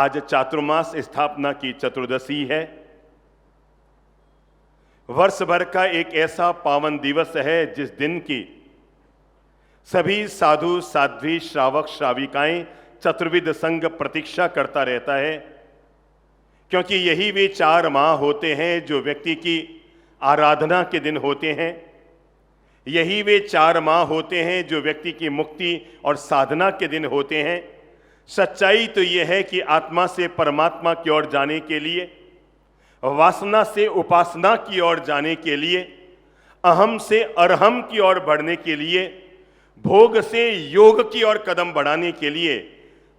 आज चातुर्मास स्थापना की चतुर्दशी है। वर्ष भर का एक ऐसा पावन दिवस है जिस दिन की सभी साधु साध्वी श्रावक श्राविकाएं चतुर्विध संघ प्रतीक्षा करता रहता है, क्योंकि यही वे 4 माह होते हैं जो व्यक्ति की आराधना के दिन होते हैं। यही वे 4 माह होते हैं जो व्यक्ति की मुक्ति और साधना के दिन होते हैं। सच्चाई तो यह है कि आत्मा से परमात्मा की ओर जाने के लिए, वासना से उपासना की ओर जाने के लिए, अहम से अरहम की ओर बढ़ने के लिए, भोग से योग की ओर कदम बढ़ाने के लिए,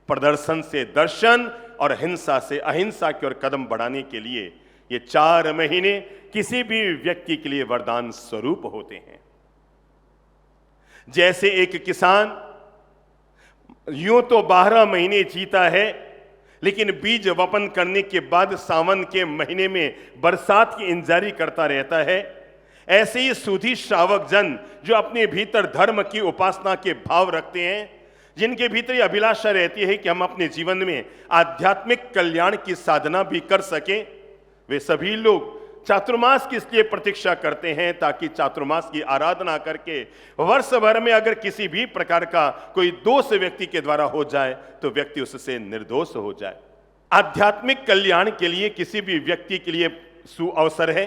प्रदर्शन से दर्शन और हिंसा से अहिंसा की ओर कदम बढ़ाने के लिए ये 4 महीने किसी भी व्यक्ति के लिए वरदान स्वरूप होते हैं। जैसे एक किसान यूं तो 12 महीने जीता है, लेकिन बीज वपन करने के बाद सावन के महीने में बरसात की इंतजारी करता रहता है, ऐसे ही सुधी श्रावक जन जो अपने भीतर धर्म की उपासना के भाव रखते हैं, जिनके भीतर यह अभिलाषा रहती है कि हम अपने जीवन में आध्यात्मिक कल्याण की साधना भी कर सकें, वे सभी लोग चातुर्मास की इसलिए प्रतीक्षा करते हैं ताकि चातुर्मास की आराधना करके वर्ष भर में अगर किसी भी प्रकार का कोई दोष व्यक्ति के द्वारा हो जाए तो व्यक्ति उससे निर्दोष हो जाए। आध्यात्मिक कल्याण के लिए किसी भी व्यक्ति के लिए सुअवसर है,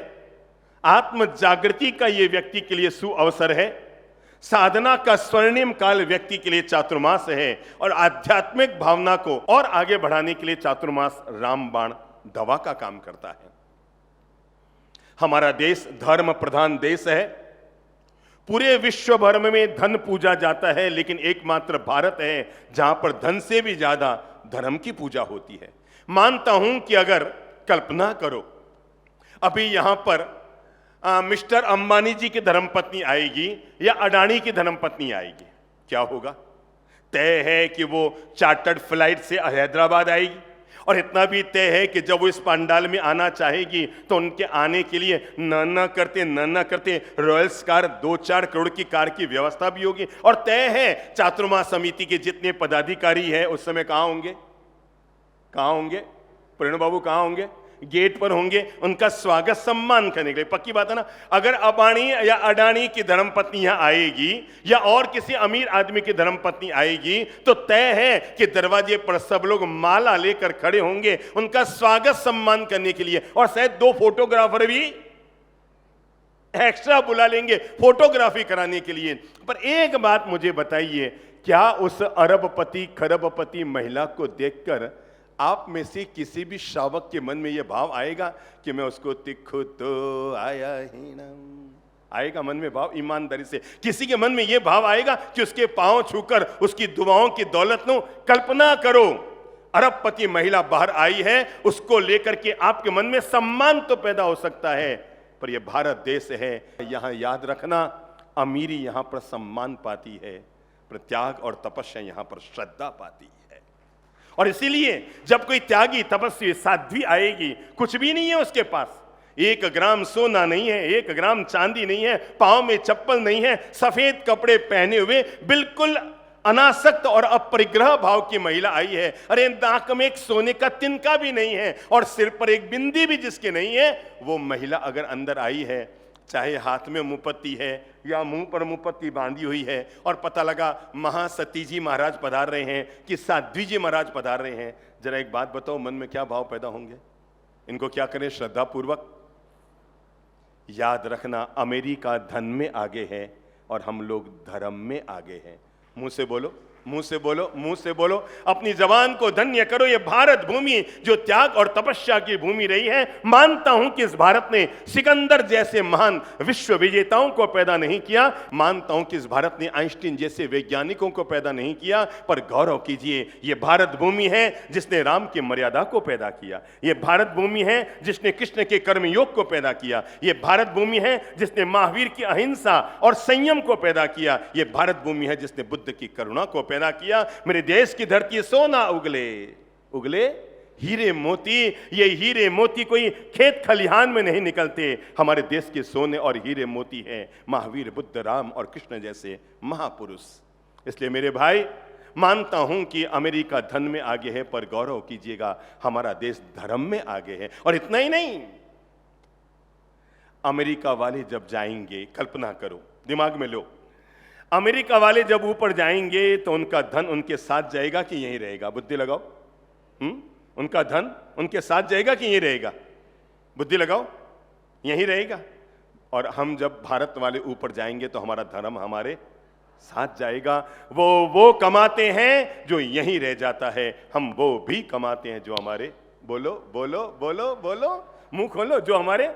आत्म जागृति का ये व्यक्ति के लिए सुअवसर है, साधना का स्वर्णिम काल व्यक्ति के लिए चातुर्मास है, और आध्यात्मिक भावना को और आगे बढ़ाने के लिए चातुर्मास रामबाण दवा का काम करता है। हमारा देश धर्म प्रधान देश है। पूरे विश्व भर में धन पूजा जाता है, लेकिन एकमात्र भारत है जहां पर धन से भी ज्यादा धर्म की पूजा होती है। मानता हूं कि अगर कल्पना करो अभी यहां पर मिस्टर अंबानी जी की धर्मपत्नी आएगी या अडानी की धर्मपत्नी आएगी, क्या होगा? तय है कि वो चार्टर्ड फ्लाइट से हैदराबाद आएगी, और इतना भी तय है कि जब वो इस पंडाल में आना चाहेगी तो उनके आने के लिए न करते रॉयल्स कार 2-4 करोड़ की कार की व्यवस्था भी होगी। और तय है चातुर्मास समिति के जितने पदाधिकारी हैं उस समय कहाँ होंगे? प्रणव बाबू कहाँ होंगे? गेट पर होंगे, उनका स्वागत सम्मान करने के लिए। पक्की बात है ना? अगर अंबानी या अडानी की धर्मपत्नी यहां आएगी या और किसी अमीर आदमी की धर्मपत्नी आएगी तो तय है कि दरवाजे पर सब लोग माला लेकर खड़े होंगे उनका स्वागत सम्मान करने के लिए, और शायद 2 फोटोग्राफर भी एक्स्ट्रा बुला लेंगे फोटोग्राफी कराने के लिए। पर एक बात मुझे बताइए, क्या उस अरबपति खरबपति महिला को देखकर आप में से किसी भी श्रावक के मन में यह भाव आएगा कि मैं उसको तिखो तो आया ही ना? आएगा मन में भाव? ईमानदारी से किसी के मन में यह भाव आएगा कि उसके पांव छूकर उसकी दुआओं की दौलत नो? कल्पना करो, अरबपति महिला बाहर आई है, उसको लेकर के आपके मन में सम्मान तो पैदा हो सकता है, पर यह भारत देश है, यहां याद रखना अमीरी यहां पर सम्मान पाती है, पर त्याग और तपस्या यहां पर श्रद्धा पाती है। और इसीलिए जब कोई त्यागी तपस्वी साध्वी आएगी, कुछ भी नहीं है उसके पास, 1 ग्राम सोना नहीं है, 1 ग्राम चांदी नहीं है, पांव में चप्पल नहीं है, सफेद कपड़े पहने हुए बिल्कुल अनासक्त और अपरिग्रह भाव की महिला आई है। अरे नाक में एक सोने का तिनका भी नहीं है और सिर पर एक बिंदी भी जिसके नहीं है, वो महिला अगर अंदर आई है, चाहे हाथ में मुपत्ती है या मुंह पर मुपत्ती बांधी हुई है, और पता लगा महासती जी महाराज पधार रहे हैं कि साध्वी जी महाराज पधार रहे हैं, जरा एक बात बताओ, मन में क्या भाव पैदा होंगे? इनको क्या करें? श्रद्धा पूर्वक। याद रखना, अमेरिका धन में आगे है और हम लोग धर्म में आगे हैं। मुंह से बोलो, मुंह से बोलो, मुंह से बोलो, अपनी जबान को धन्य करो। ये भारत भूमि जो त्याग और तपस्या की भूमि रही है, मानता हूं कि इस भारत ने सिकंदर जैसे महान विश्व विजेताओं को पैदा नहीं किया, मानता हूं कि इस भारत ने आइंस्टीन जैसे वैज्ञानिकों को पैदा नहीं किया, पर गौरव कीजिए, ये भारत भूमि है जिसने राम की मर्यादा को पैदा किया, ये भारत भूमि है जिसने कृष्ण के कर्मयोग को पैदा किया, ये भारत भूमि है जिसने महावीर की अहिंसा और संयम को पैदा किया, ये भारत भूमि है जिसने बुद्ध की करुणा को पैदा किया। मेरे देश की धरती सोना उगले हीरे मोती। ये हीरे मोती कोई खेत खलिहान में नहीं निकलते, हमारे देश के सोने और हीरे मोती हैं महावीर, बुद्ध, राम और कृष्ण जैसे महापुरुष। इसलिए मेरे भाई, मानता हूं कि अमेरिका धन में आगे है, पर गौरव कीजिएगा हमारा देश धर्म में आगे है। और इतना ही नहीं, अमेरिका वाले जब जाएंगे, कल्पना करो, दिमाग में लो, अमेरिका वाले जब ऊपर जाएंगे तो उनका धन उनके साथ जाएगा कि यहीं रहेगा? बुद्धि लगाओ। उनका धन उनके साथ जाएगा कि यहीं रहेगा? बुद्धि लगाओ, यहीं रहेगा। और हम जब भारत वाले ऊपर जाएंगे तो हमारा धर्म हमारे साथ जाएगा। वो कमाते हैं जो यहीं रह जाता है, हम वो भी कमाते हैं जो हमारे, बोलो बोलो बोलो बोलो, मुंह खोलो, जो हमारे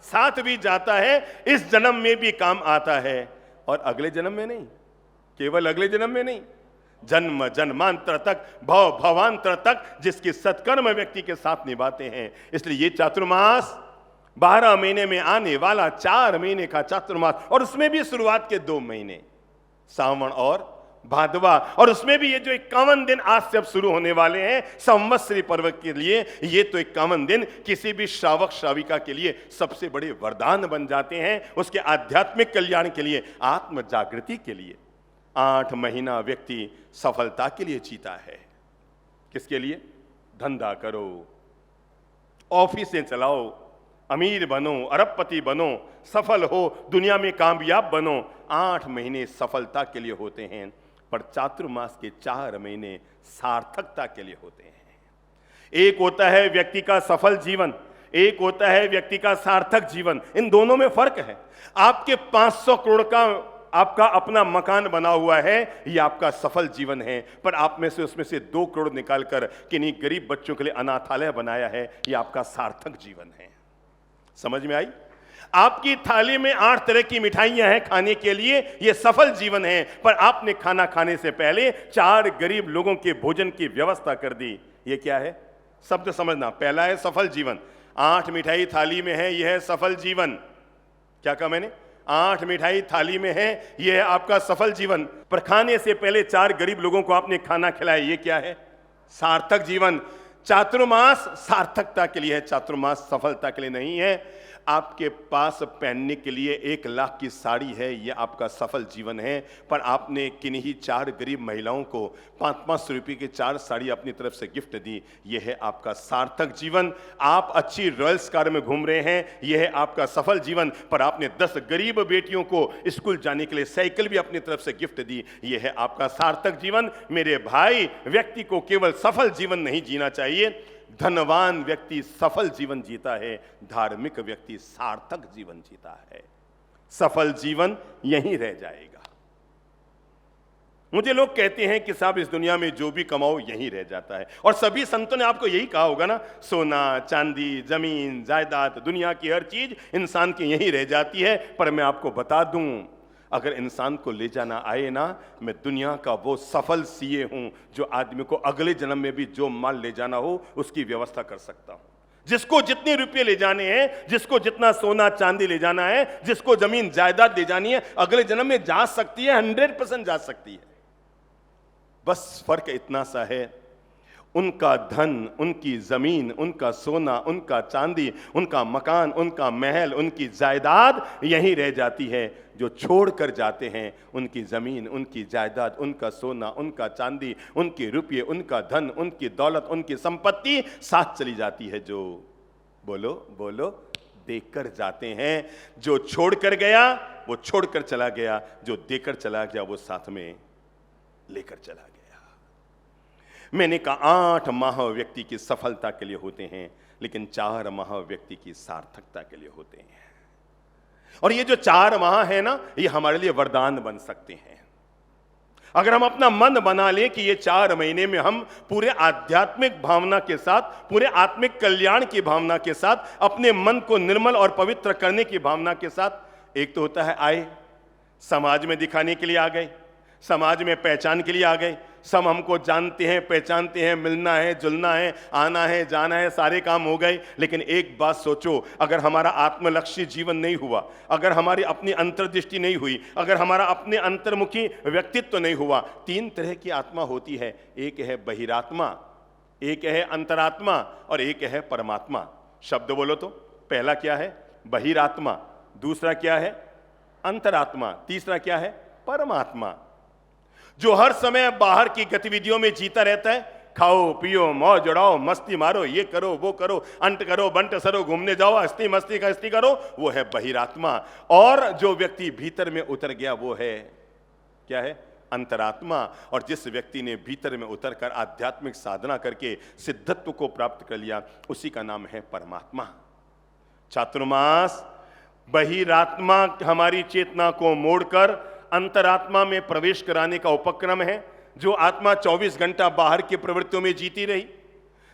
साथ भी जाता है, इस जन्म में भी काम आता है और अगले जन्म में नहीं, केवल अगले जन्म में नहीं, जन्म जन्मांतर तक, भव भवांतर तक जिसके सत्कर्म व्यक्ति के साथ निभाते हैं। इसलिए ये चातुर्मास 12 महीने में आने वाला 4 महीने का चातुर्मास, और उसमें भी शुरुआत के 2 महीने सावन और भादवा, और उसमें भी ये जो 51 दिन आज से अब शुरू होने वाले हैं संवत्सरी पर्व के लिए, ये तो 51 दिन किसी भी श्रावक श्राविका के लिए सबसे बड़े वरदान बन जाते हैं, उसके आध्यात्मिक कल्याण के लिए, आत्म जागृति के लिए। 8 महीना व्यक्ति सफलता के लिए जीता है। किसके लिए? धंधा करो, ऑफिसें चलाओ, अमीर बनो, अरबपति बनो, सफल हो, दुनिया में कामयाब बनो। 8 महीने सफलता के लिए होते हैं, पर चातुर्मास के 4 महीने सार्थकता के लिए होते हैं। एक होता है व्यक्ति का सफल जीवन, एक होता है व्यक्ति का सार्थक जीवन। इन दोनों में फर्क है। आपके 500 करोड़ का आपका अपना मकान बना हुआ है, ये आपका सफल जीवन है, पर आप में से उसमें से 2 करोड़ निकालकर किन्हीं गरीब बच्चों के लिए अनाथालय बनाया है, ये आपका सार्थक जीवन है। समझ में आई? आपकी थाली में 8 तरह की मिठाइयां हैं खाने के लिए, ये सफल जीवन है, पर आपने खाना खाने से पहले 4 गरीब लोगों के भोजन की व्यवस्था कर दी। ये क्या है? शब्द समझना। पहला है सफल जीवन, 8 मिठाई थाली में है, यह है सफल जीवन। क्या कहा मैंने? 8 मिठाई थाली में है, यह है आपका सफल जीवन। पर खाने से पहले 4 गरीब लोगों को आपने खाना खिलाया, ये क्या है? सार्थक जीवन। चातुर्मास सार्थकता के लिए है, चातुर्मास सफलता के लिए नहीं है। आपके पास पहनने के लिए 1 लाख की साड़ी है, यह आपका सफल जीवन है, पर आपने किन्हीं 4 गरीब महिलाओं को 500 रुपये की 4 साड़ी अपनी तरफ से गिफ्ट दी, यह है आपका सार्थक जीवन। आप अच्छी रॉयल्स कार में घूम रहे हैं, यह है आपका सफल जीवन, पर आपने 10 गरीब बेटियों को स्कूल जाने के लिए साइकिल भी अपनी तरफ से गिफ्ट दी, यह है आपका सार्थक जीवन। मेरे भाई, व्यक्ति को केवल सफल जीवन नहीं जीना चाहिए, धनवान व्यक्ति सफल जीवन जीता है, धार्मिक व्यक्ति सार्थक जीवन जीता है। सफल जीवन यहीं रह जाएगा। मुझे लोग कहते हैं कि साहब इस दुनिया में जो भी कमाओ यहीं रह जाता है, और सभी संतों ने आपको यही कहा होगा ना, सोना चांदी जमीन जायदाद दुनिया की हर चीज इंसान की यहीं रह जाती है। पर मैं आपको बता दूं, अगर इंसान को ले जाना आए ना, मैं दुनिया का वो सफल सीए हूं जो आदमी को अगले जन्म में भी जो माल ले जाना हो उसकी व्यवस्था कर सकता हूं। जिसको जितने रुपये ले जाने हैं, जिसको जितना सोना चांदी ले जाना है, जिसको जमीन जायदाद ले जानी है, अगले जन्म में जा सकती है, 100% जा सकती है। बस फर्क इतना सा है, उनका धन, उनकी जमीन, उनका सोना, उनका चांदी, उनका मकान, उनका महल, उनकी जायदाद यहीं रह जाती है। जो छोड़ कर जाते हैं, उनकी जमीन, उनकी जायदाद, उनका सोना, उनका चांदी, उनके रुपये, उनका धन, उनकी दौलत, उनकी संपत्ति साथ चली जाती है। जो बोलो बोलो देकर जाते हैं। जो छोड़ कर गया वो छोड़ कर चला गया, जो देकर चला गया वो साथ में लेकर चला गया। मैंने कहा 8 माह व्यक्ति की सफलता के लिए होते हैं, लेकिन 4 माह व्यक्ति की सार्थकता के लिए होते हैं। और ये जो 4 माह है ना, ये हमारे लिए वरदान बन सकते हैं। अगर हम अपना मन बना लें कि ये 4 महीने में हम पूरे आध्यात्मिक भावना के साथ, पूरे आत्मिक कल्याण की भावना के साथ, अपने मन को निर्मल और पवित्र करने की भावना के साथ, एक तो होता है आए, समाज में दिखाने के लिए आ गए, समाज में पहचान के लिए आ गए, सब हमको जानते हैं पहचानते हैं, मिलना है जुलना है, आना है जाना है, सारे काम हो गए। लेकिन एक बात सोचो, अगर हमारा आत्मलक्षी जीवन नहीं हुआ, अगर हमारी अपनी अंतर्दृष्टि नहीं हुई, अगर हमारा अपने अंतर्मुखी व्यक्तित्व नहीं हुआ, 3 तरह की आत्मा होती है, एक है बहिरात्मा, एक है अंतरात्मा और एक है परमात्मा। शब्द बोलो तो, पहला क्या है? बहिरात्मा, दूसरा क्या है? अंतरात्मा, तीसरा क्या है? परमात्मा। जो हर समय बाहर की गतिविधियों में जीता रहता है, खाओ पियो मौज उड़ाओ मस्ती मारो, ये करो वो करो, अंट करो बंट सरो, घूमने जाओ, हस्ती मस्ती का हस्ती करो, वो है बहिरात्मा। और जो व्यक्ति भीतर में उतर गया वो है क्या है? अंतरात्मा। और जिस व्यक्ति ने भीतर में उतरकर आध्यात्मिक साधना करके सिद्धत्व को प्राप्त कर लिया, उसी का नाम है परमात्मा। चातुर्मास बहिरात्मा हमारी चेतना को मोड़कर अंतरात्मा में प्रवेश कराने का उपक्रम है। जो आत्मा 24 घंटा बाहर की प्रवृत्तियों में जीती रही,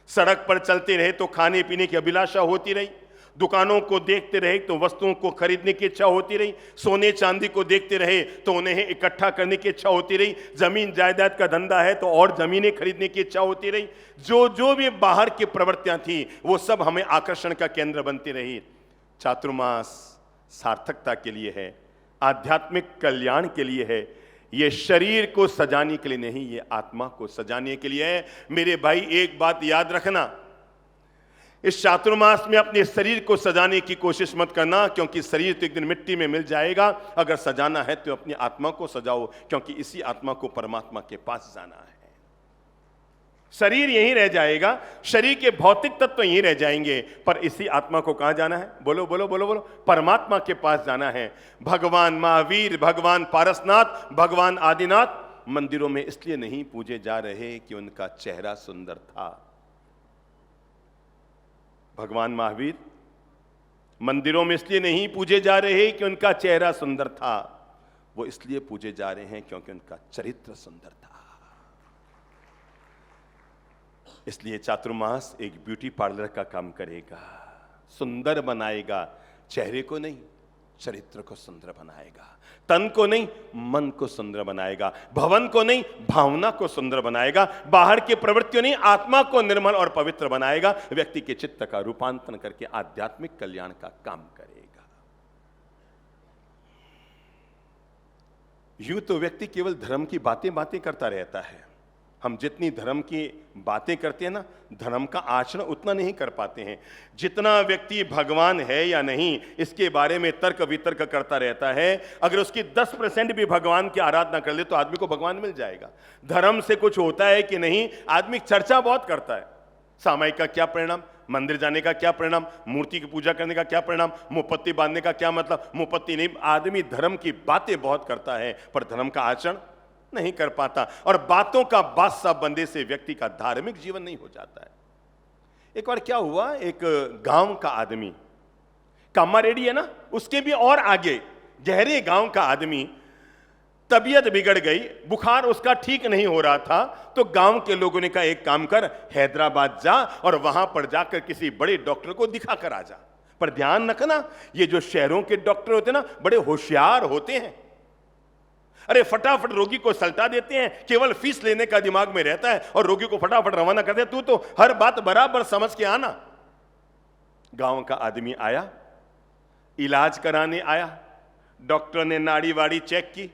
सड़क पर चलते रहे तो खाने पीने की अभिलाषा होती रही, दुकानों को देखते रहे तो वस्तुओं को खरीदने की इच्छा होती रही, सोने चांदी को देखते रहे तो उन्हें इकट्ठा करने की इच्छा होती रही, जमीन जायदाद का धंधा है तो और जमीनें खरीदने की इच्छा होती रही, जो जो भी बाहर की प्रवृत्तियां थी वो सब हमें आकर्षण का केंद्र बनती रही। चातुर्मास सार्थकता के लिए है, आध्यात्मिक कल्याण के लिए है, ये शरीर को सजाने के लिए नहीं, ये आत्मा को सजाने के लिए है। मेरे भाई एक बात याद रखना, इस चातुर्मास में अपने शरीर को सजाने की कोशिश मत करना, क्योंकि शरीर तो एक दिन मिट्टी में मिल जाएगा। अगर सजाना है तो अपनी आत्मा को सजाओ, क्योंकि इसी आत्मा को परमात्मा के पास जाना है। शरीर यहीं रह जाएगा, शरीर के भौतिक तत्व यहीं रह जाएंगे, पर इसी आत्मा को कहां जाना है? बोलो बोलो बोलो बोलो, परमात्मा के पास जाना है। भगवान महावीर, भगवान पारसनाथ, भगवान आदिनाथ मंदिरों में इसलिए नहीं पूजे जा रहे कि उनका चेहरा सुंदर था। भगवान महावीर मंदिरों में इसलिए नहीं पूजे जा रहे कि उनका चेहरा सुंदर था, वो इसलिए पूजे जा रहे हैं क्योंकि उनका चरित्र सुंदर था। इसलिए चातुर्मास एक ब्यूटी पार्लर का काम करेगा, सुंदर बनाएगा, चेहरे को नहीं चरित्र को सुंदर बनाएगा, तन को नहीं मन को सुंदर बनाएगा, भवन को नहीं भावना को सुंदर बनाएगा, बाहर की प्रवृत्तियों नहीं आत्मा को निर्मल और पवित्र बनाएगा, व्यक्ति के चित्त का रूपांतरण करके आध्यात्मिक कल्याण का काम करेगा। यूं तो व्यक्ति केवल धर्म की बातें बातें करता रहता है। हम जितनी धर्म की बातें करते हैं ना, धर्म का आचरण उतना नहीं कर पाते हैं। जितना व्यक्ति भगवान है या नहीं इसके बारे में तर्क वितर्क करता रहता है, अगर उसकी 10% भी भगवान की आराधना कर ले तो आदमी को भगवान मिल जाएगा। धर्म से कुछ होता है कि नहीं, आदमी चर्चा बहुत करता है। सामायिक का क्या परिणाम, मंदिर जाने का क्या परिणाम, मूर्ति की पूजा करने का क्या परिणाम, मुपत्ति बांधने का क्या मतलब, मुपत्ति नहीं। आदमी धर्म की बातें बहुत करता है पर धर्म का आचरण नहीं कर पाता, और बातों का बादशाह बनने से व्यक्ति का धार्मिक जीवन नहीं हो जाता है। एक बार क्या हुआ, एक गांव का आदमी, कामारेड्डी है ना, उसके भी और आगे गहरे गांव का आदमी, तबीयत बिगड़ गई, बुखार उसका ठीक नहीं हो रहा था, तो गांव के लोगों ने कहा एक काम कर, हैदराबाद जा और वहां पर जाकर किसी बड़े डॉक्टर को दिखा कर आ जा। पर ध्यान रखना, ये जो शहरों के डॉक्टर होते हैं ना, बड़े होशियार होते हैं। अरे फटाफट रोगी को सल्टा देते हैं, केवल फीस लेने का दिमाग में रहता है और रोगी को फटाफट रवाना करते हैं, तू तो हर बात बराबर समझ के आना। गांव का आदमी आया, इलाज कराने आया, डॉक्टर ने नाड़ी वाड़ी चेक की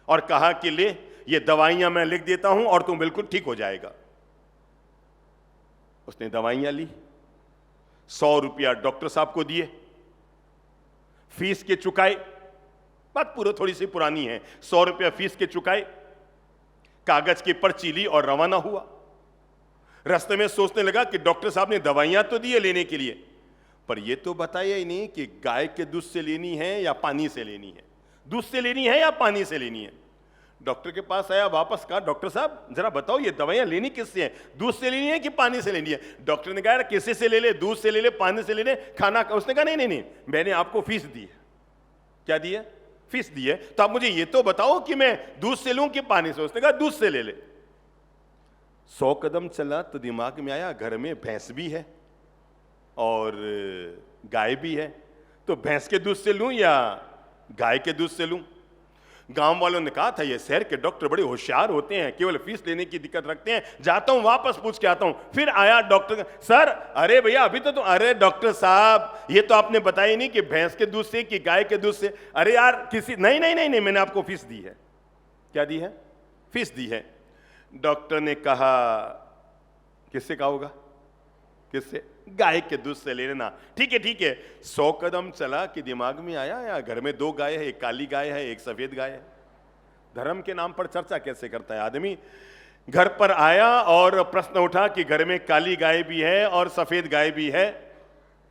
और कहा कि ले ये दवाइयां मैं लिख देता हूं और तू बिल्कुल ठीक हो जाएगा। उसने दवाइयां ली, 100 रुपया डॉक्टर साहब को दिए, फीस के चुकाए, बात पूरी थोड़ी सी पुरानी है, 100 रुपया फीस के चुकाए, कागज की पर्ची ली और रवाना हुआ। रास्ते में सोचने लगा कि डॉक्टर साहब ने दवाइयां तो दी है लेने के लिए, पर यह तो बताया ही नहीं कि गाय के दूध से लेनी है या पानी से लेनी है, दूध से लेनी है या पानी से लेनी है। डॉक्टर के पास आया, वापस कहा डॉक्टर साहब जरा बताओ ये दवाइयां लेनी किससे है, दूध से लेनी है कि पानी से लेनी है। डॉक्टर ने कहा किसी से ले ले, दूध से ले ले, पानी से ले ले, खाना। उसने कहा नहीं नहीं, मैंने आपको फीस दी है। क्या दी है? फीस दी है, तो आप मुझे ये तो बताओ कि मैं दूध से लूं कि पानी से। उसने कहा दूध से ले ले। 100 कदम चला तो दिमाग में आया घर में भैंस भी है और गाय भी है, तो भैंस के दूध से लूं या गाय के दूध से लूं। गांव वालों ने कहा था ये शहर के डॉक्टर बड़े होशियार होते हैं, केवल फीस लेने की दिक्कत रखते हैं, जाता हूं वापस पूछ के आता हूं। फिर आया डॉक्टर, सर अरे भैया अभी तो अरे डॉक्टर साहब ये तो आपने बताया नहीं कि भैंस के दूध से कि गाय के दूध से। अरे यार किसी नहीं नहीं नहीं नहीं, मैंने आपको फीस दी है। क्या दी है? फीस दी है। डॉक्टर ने कहा किससे कहा होगा, किससे? गाय के दूध से ले लेना। ठीक है ठीक है। 100 कदम चला कि दिमाग में आया या घर में 2 गाय है, एक काली गाय है एक सफेद गाय है। धर्म के नाम पर चर्चा कैसे करता है आदमी। घर पर आया और प्रश्न उठा कि घर में काली गाय भी है और सफेद गाय भी है,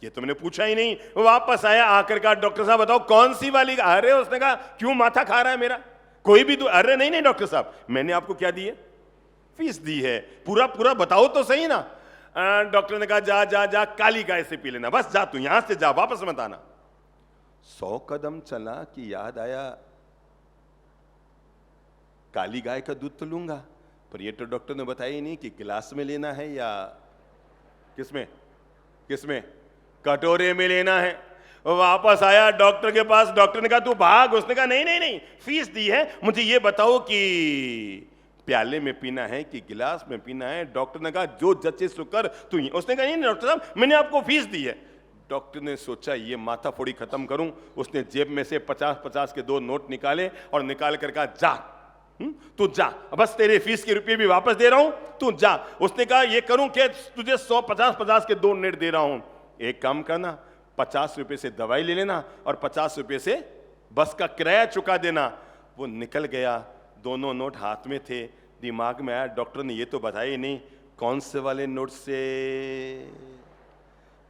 ये तुमने पूछा ही नहीं। वापस आया, आकर कहा डॉक्टर साहब बताओ कौन सी वाली। अरे उसने कहा क्यों माथा खा रहा है मेरा, कोई भी अरे नहीं नहीं डॉक्टर साहब, मैंने आपको क्या दी है, फीस दी है, पूरा पूरा बताओ तो सही ना। डॉक्टर ने कहा जा जा जा काली गाय से पी लेना, बस जा तू यहां से जा, वापस मत आना। 100 कदम चला कि याद आया काली गाय का दूध तो लूंगा, पर ये तो डॉक्टर ने बताया ही नहीं कि गिलास में लेना है या किसमें किसमें कटोरे में लेना है। वापस आया डॉक्टर के पास, डॉक्टर ने कहा तू भाग। उसने कहा नहीं नहीं नहीं, फीस दी है, मुझे ये बताओ कि प्याले में पीना है कि गिलास में पीना है। डॉक्टर ने कहा जो जचे सो कर तू। उसने कहा नहीं डॉक्टर साहब मैंने आपको फीस दी है। डॉक्टर ने सोचा ये माथा फोड़ी खत्म करूं। उसने जेब में से 50-50 के 2 नोट निकाले और निकाल कर कहा जा तू जा, बस तेरे फीस के रुपये भी वापस दे रहा हूं, तू जा। उसने कहा ये करूं कि तुझे 150-50 के 2 नोट दे रहा हूं, एक काम करना 50 रुपए से दवाई ले लेना और 50 रुपए से बस का किराया चुका देना। वो निकल गया, दोनों नोट हाथ में थे। दिमाग में आया डॉक्टर ने ये तो बताया ही नहीं कौन से वाले नोट से।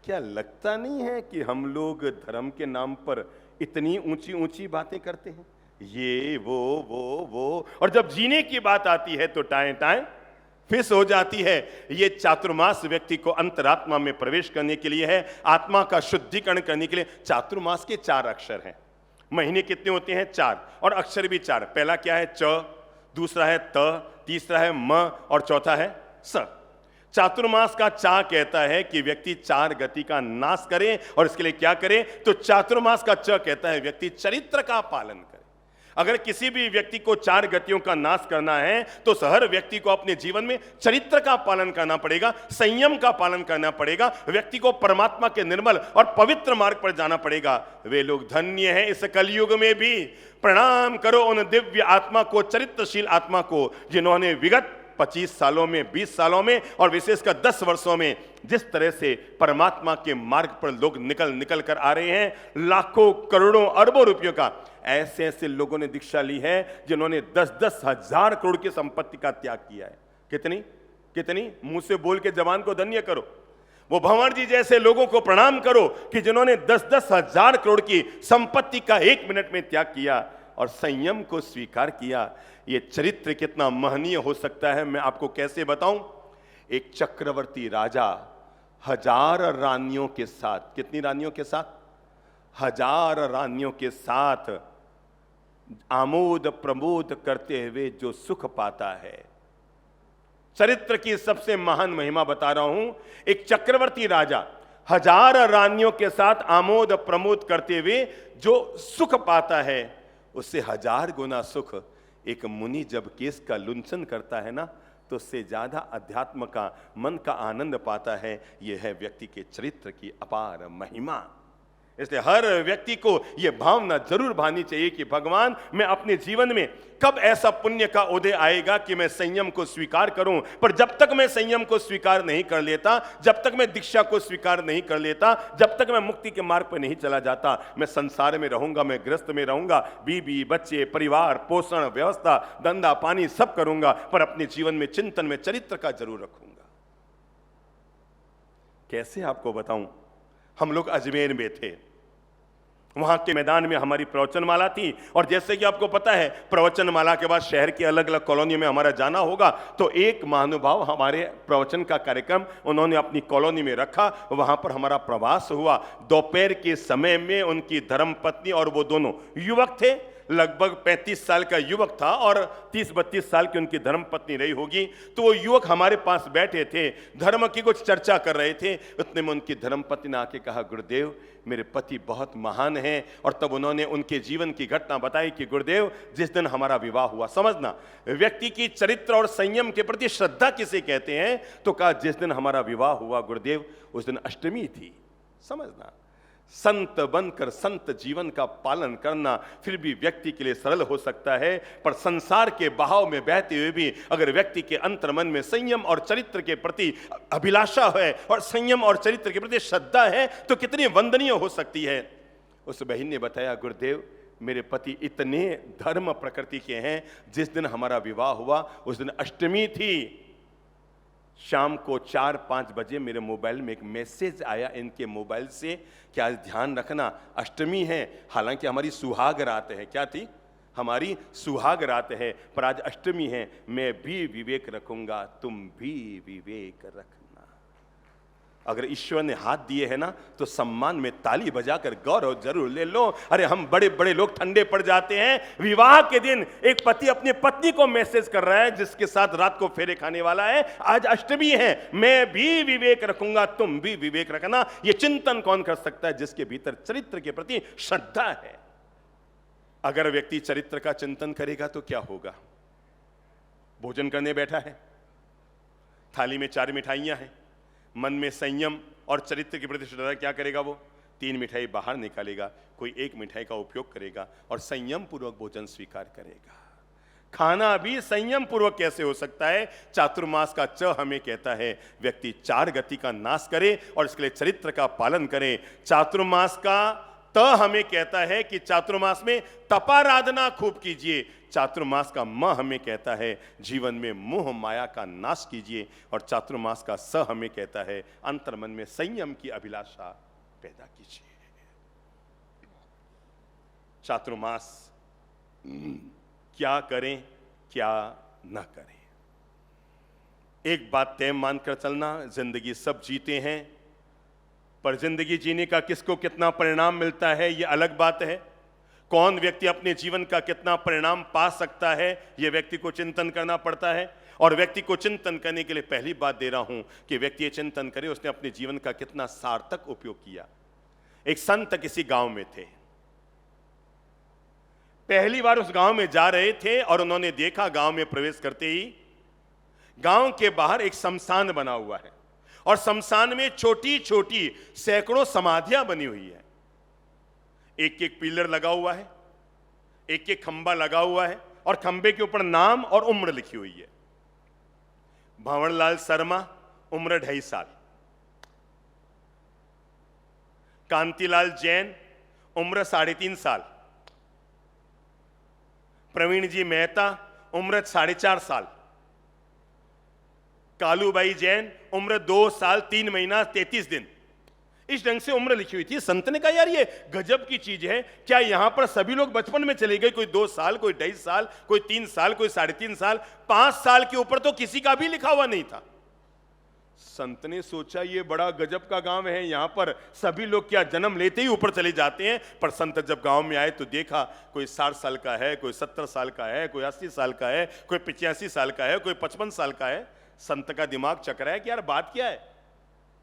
क्या लगता नहीं है कि हम लोग धर्म के नाम पर इतनी ऊंची ऊंची बातें करते हैं, ये वो और जब जीने की बात आती है तो टाएं टाएं फिस हो जाती है। ये चातुर्मास व्यक्ति को अंतरात्मा में प्रवेश करने के लिए है, आत्मा का शुद्धिकरण करने के लिए। चातुर्मास के 4 अक्षर हैं। महीने कितने होते हैं? 4, और अक्षर भी 4। पहला क्या है? च, दूसरा है त, तीसरा है म और चौथा है स। चातुर्मास का चा कहता है कि व्यक्ति 4 गति का नाश करे, और इसके लिए क्या करे? तो चातुर्मास का च कहता है व्यक्ति चरित्र का पालन करे। अगर किसी भी व्यक्ति को 4 गतियों का नाश करना है तो हर व्यक्ति को अपने जीवन में चरित्र का पालन करना पड़ेगा, संयम का पालन करना पड़ेगा, व्यक्ति को परमात्मा के निर्मल और पवित्र मार्ग पर जाना पड़ेगा। वे लोग धन्य हैं इस कलयुग में भी। प्रणाम करो उन दिव्य आत्मा को, चरित्रशील आत्मा को, जिन्होंने विगत 25 सालों में, 20 सालों में और विशेषकर 10 वर्षों में जिस तरह से परमात्मा के मार्ग पर लोग निकल कर आ रहे हैं, लाखों करोड़ों अरबों रुपयों का, ऐसे ऐसे लोगों ने दीक्षा ली है जिन्होंने 10-10 हजार करोड़ की संपत्ति का त्याग किया है। कितनी कितनी? मुंह से बोल के जवान को धन्य करो। वो भंवर जी जैसे लोगों को प्रणाम करो कि जिन्होंने 10-10 हजार करोड़ की संपत्ति का 1 मिनट में त्याग किया और संयम को स्वीकार किया। ये चरित्र कितना महनीय हो सकता है मैं आपको कैसे बताऊं। एक चक्रवर्ती राजा 1000 रानियों के साथ, कितनी रानियों के साथ? 1000 रानियों के साथ आमोद प्रमोद करते हुए जो सुख पाता है। चरित्र की सबसे महान महिमा बता रहा हूं। एक चक्रवर्ती राजा 1000 रानियों के साथ आमोद प्रमोद करते हुए जो सुख पाता है, उससे 1000 गुना सुख एक मुनि जब केस का लुंचन करता है ना, तो उससे ज्यादा अध्यात्म का, मन का आनंद पाता है। यह है व्यक्ति के चरित्र की अपार महिमा। इसलिए हर व्यक्ति को यह भावना जरूर भानी चाहिए कि भगवान, मैं अपने जीवन में कब ऐसा पुण्य का उदय आएगा कि मैं संयम को स्वीकार करूं। पर जब तक मैं संयम को स्वीकार नहीं कर लेता, जब तक मैं दीक्षा को स्वीकार नहीं कर लेता, जब तक मैं मुक्ति के मार्ग पर नहीं चला जाता, मैं संसार में रहूंगा, मैं गृहस्थ में रहूंगा, बीबी बच्चे परिवार पोषण व्यवस्था धंधा पानी सब करूंगा, पर अपने जीवन में चिंतन में चरित्र का जरूर रखूंगा। कैसे आपको बताऊं। हम लोग अजमेर में थे, वहां के मैदान में हमारी प्रवचनमाला थी, और जैसे कि आपको पता है प्रवचनमाला के बाद शहर की अलग अलग कॉलोनी में हमारा जाना होगा। तो एक महानुभाव हमारे प्रवचन का कार्यक्रम उन्होंने अपनी कॉलोनी में रखा, वहां पर हमारा प्रवास हुआ। दोपहर के समय में उनकी धर्मपत्नी और वो दोनों युवक थे, लगभग 35 साल का युवक था और 30-32 साल की उनकी धर्मपत्नी रही होगी। तो वो युवक हमारे पास बैठे थे, धर्म की कुछ चर्चा कर रहे थे। उतने में उनकी धर्मपत्नी ने आके कहा, गुरुदेव मेरे पति बहुत महान हैं। और तब उन्होंने उनके जीवन की घटना बताई कि गुरुदेव जिस दिन हमारा विवाह हुआ, समझना व्यक्ति की चरित्र और संयम के प्रति श्रद्धा किसे कहते हैं, तो कहा जिस दिन हमारा विवाह हुआ गुरुदेव उस दिन अष्टमी थी। समझना, संत बनकर संत जीवन का पालन करना फिर भी व्यक्ति के लिए सरल हो सकता है, पर संसार के बहाव में बहते हुए भी अगर व्यक्ति के अंतर्मन में संयम और चरित्र के प्रति अभिलाषा है और संयम और चरित्र के प्रति श्रद्धा है तो कितनी वंदनीय हो सकती है। उस बहन ने बताया, गुरुदेव मेरे पति इतने धर्म प्रकृति के हैं, जिस दिन हमारा विवाह हुआ उस दिन अष्टमी थी। शाम को 4-5 बजे मेरे मोबाइल में एक मैसेज आया इनके मोबाइल से कि आज ध्यान रखना अष्टमी है। हालांकि हमारी सुहाग रात है। क्या थी? हमारी सुहाग रात है, पर आज अष्टमी है। मैं भी विवेक रखूंगा, तुम भी विवेक रखना। अगर ईश्वर ने हाथ दिए है ना, तो सम्मान में ताली बजाकर गौरव जरूर ले लो। अरे हम बड़े बड़े लोग ठंडे पड़ जाते हैं। विवाह के दिन एक पति अपनी पत्नी को मैसेज कर रहा है जिसके साथ रात को फेरे खाने वाला है, आज अष्टमी है, मैं भी विवेक रखूंगा, तुम भी विवेक रखना। यह चिंतन कौन कर सकता है? जिसके भीतर चरित्र के प्रति श्रद्धा है। अगर व्यक्ति चरित्र का चिंतन करेगा तो क्या होगा? भोजन करने बैठा है, थाली में 4 मिठाइयां हैं, मन में संयम और चरित्र की प्रति श्रद्धा, क्या करेगा? वो 3 मिठाई बाहर निकालेगा, कोई 1 मिठाई का उपयोग करेगा और संयम पूर्वक भोजन स्वीकार करेगा। खाना भी संयम पूर्वक कैसे हो सकता है? चातुर्मास का च हमें कहता है व्यक्ति 4 गति का नाश करे और इसके लिए चरित्र का पालन करे। चातुर्मास का त हमें कहता है कि चातुर्मास में तपाराधना खूब कीजिए। चातुर्मास का म हमें कहता है जीवन में मोह माया का नाश कीजिए। और चातुर्मास का स हमें कहता है अंतर्मन में संयम की अभिलाषा पैदा कीजिए। चातुर्मास क्या करें क्या न करें, एक बात तय मानकर चलना, जिंदगी सब जीते हैं, पर जिंदगी जीने का किसको कितना परिणाम मिलता है यह अलग बात है। कौन व्यक्ति अपने जीवन का कितना परिणाम पा सकता है यह व्यक्ति को चिंतन करना पड़ता है। और व्यक्ति को चिंतन करने के लिए पहली बात दे रहा हूं कि व्यक्ति ये चिंतन करे उसने अपने जीवन का कितना सार्थक उपयोग किया। एक संत किसी गांव में थे, पहली बार उस गांव में जा रहे थे और उन्होंने देखा गांव में प्रवेश करते ही गांव के बाहर एक शमशान बना हुआ है और शमशान में छोटी छोटी सैकड़ों समाधियां बनी हुई है। एक एक पिलर लगा हुआ है, एक एक खंबा लगा हुआ है और खंबे के ऊपर नाम और उम्र लिखी हुई है। भंवरलाल शर्मा उम्र 2.5 साल, कांतिलाल जैन उम्र 3.5 साल, प्रवीण जी मेहता उम्र 4.5 साल, कालूबाई जैन उम्र 2 साल 3 महीना 33 दिन। इस ढंग से उम्र लिखी हुई थी। संत ने कहा यार ये गजब की चीज है, क्या यहां पर सभी लोग बचपन में चले गए? कोई 2 साल, कोई 2.5 साल, कोई 3 साल, कोई 3.5 साल, 5 साल के ऊपर तो किसी का भी लिखा हुआ नहीं था। संत ने सोचा ये बड़ा गजब का गांव है, यहां पर सभी लोग क्या जन्म लेते ही ऊपर चले जाते हैं? पर संत जब गांव में आए तो देखा कोई 60 साल का है, कोई 70 साल का है, कोई 80 साल का है, कोई 85 साल का है, कोई 55 साल का है। संत का दिमाग चकराया कि यार बात क्या है।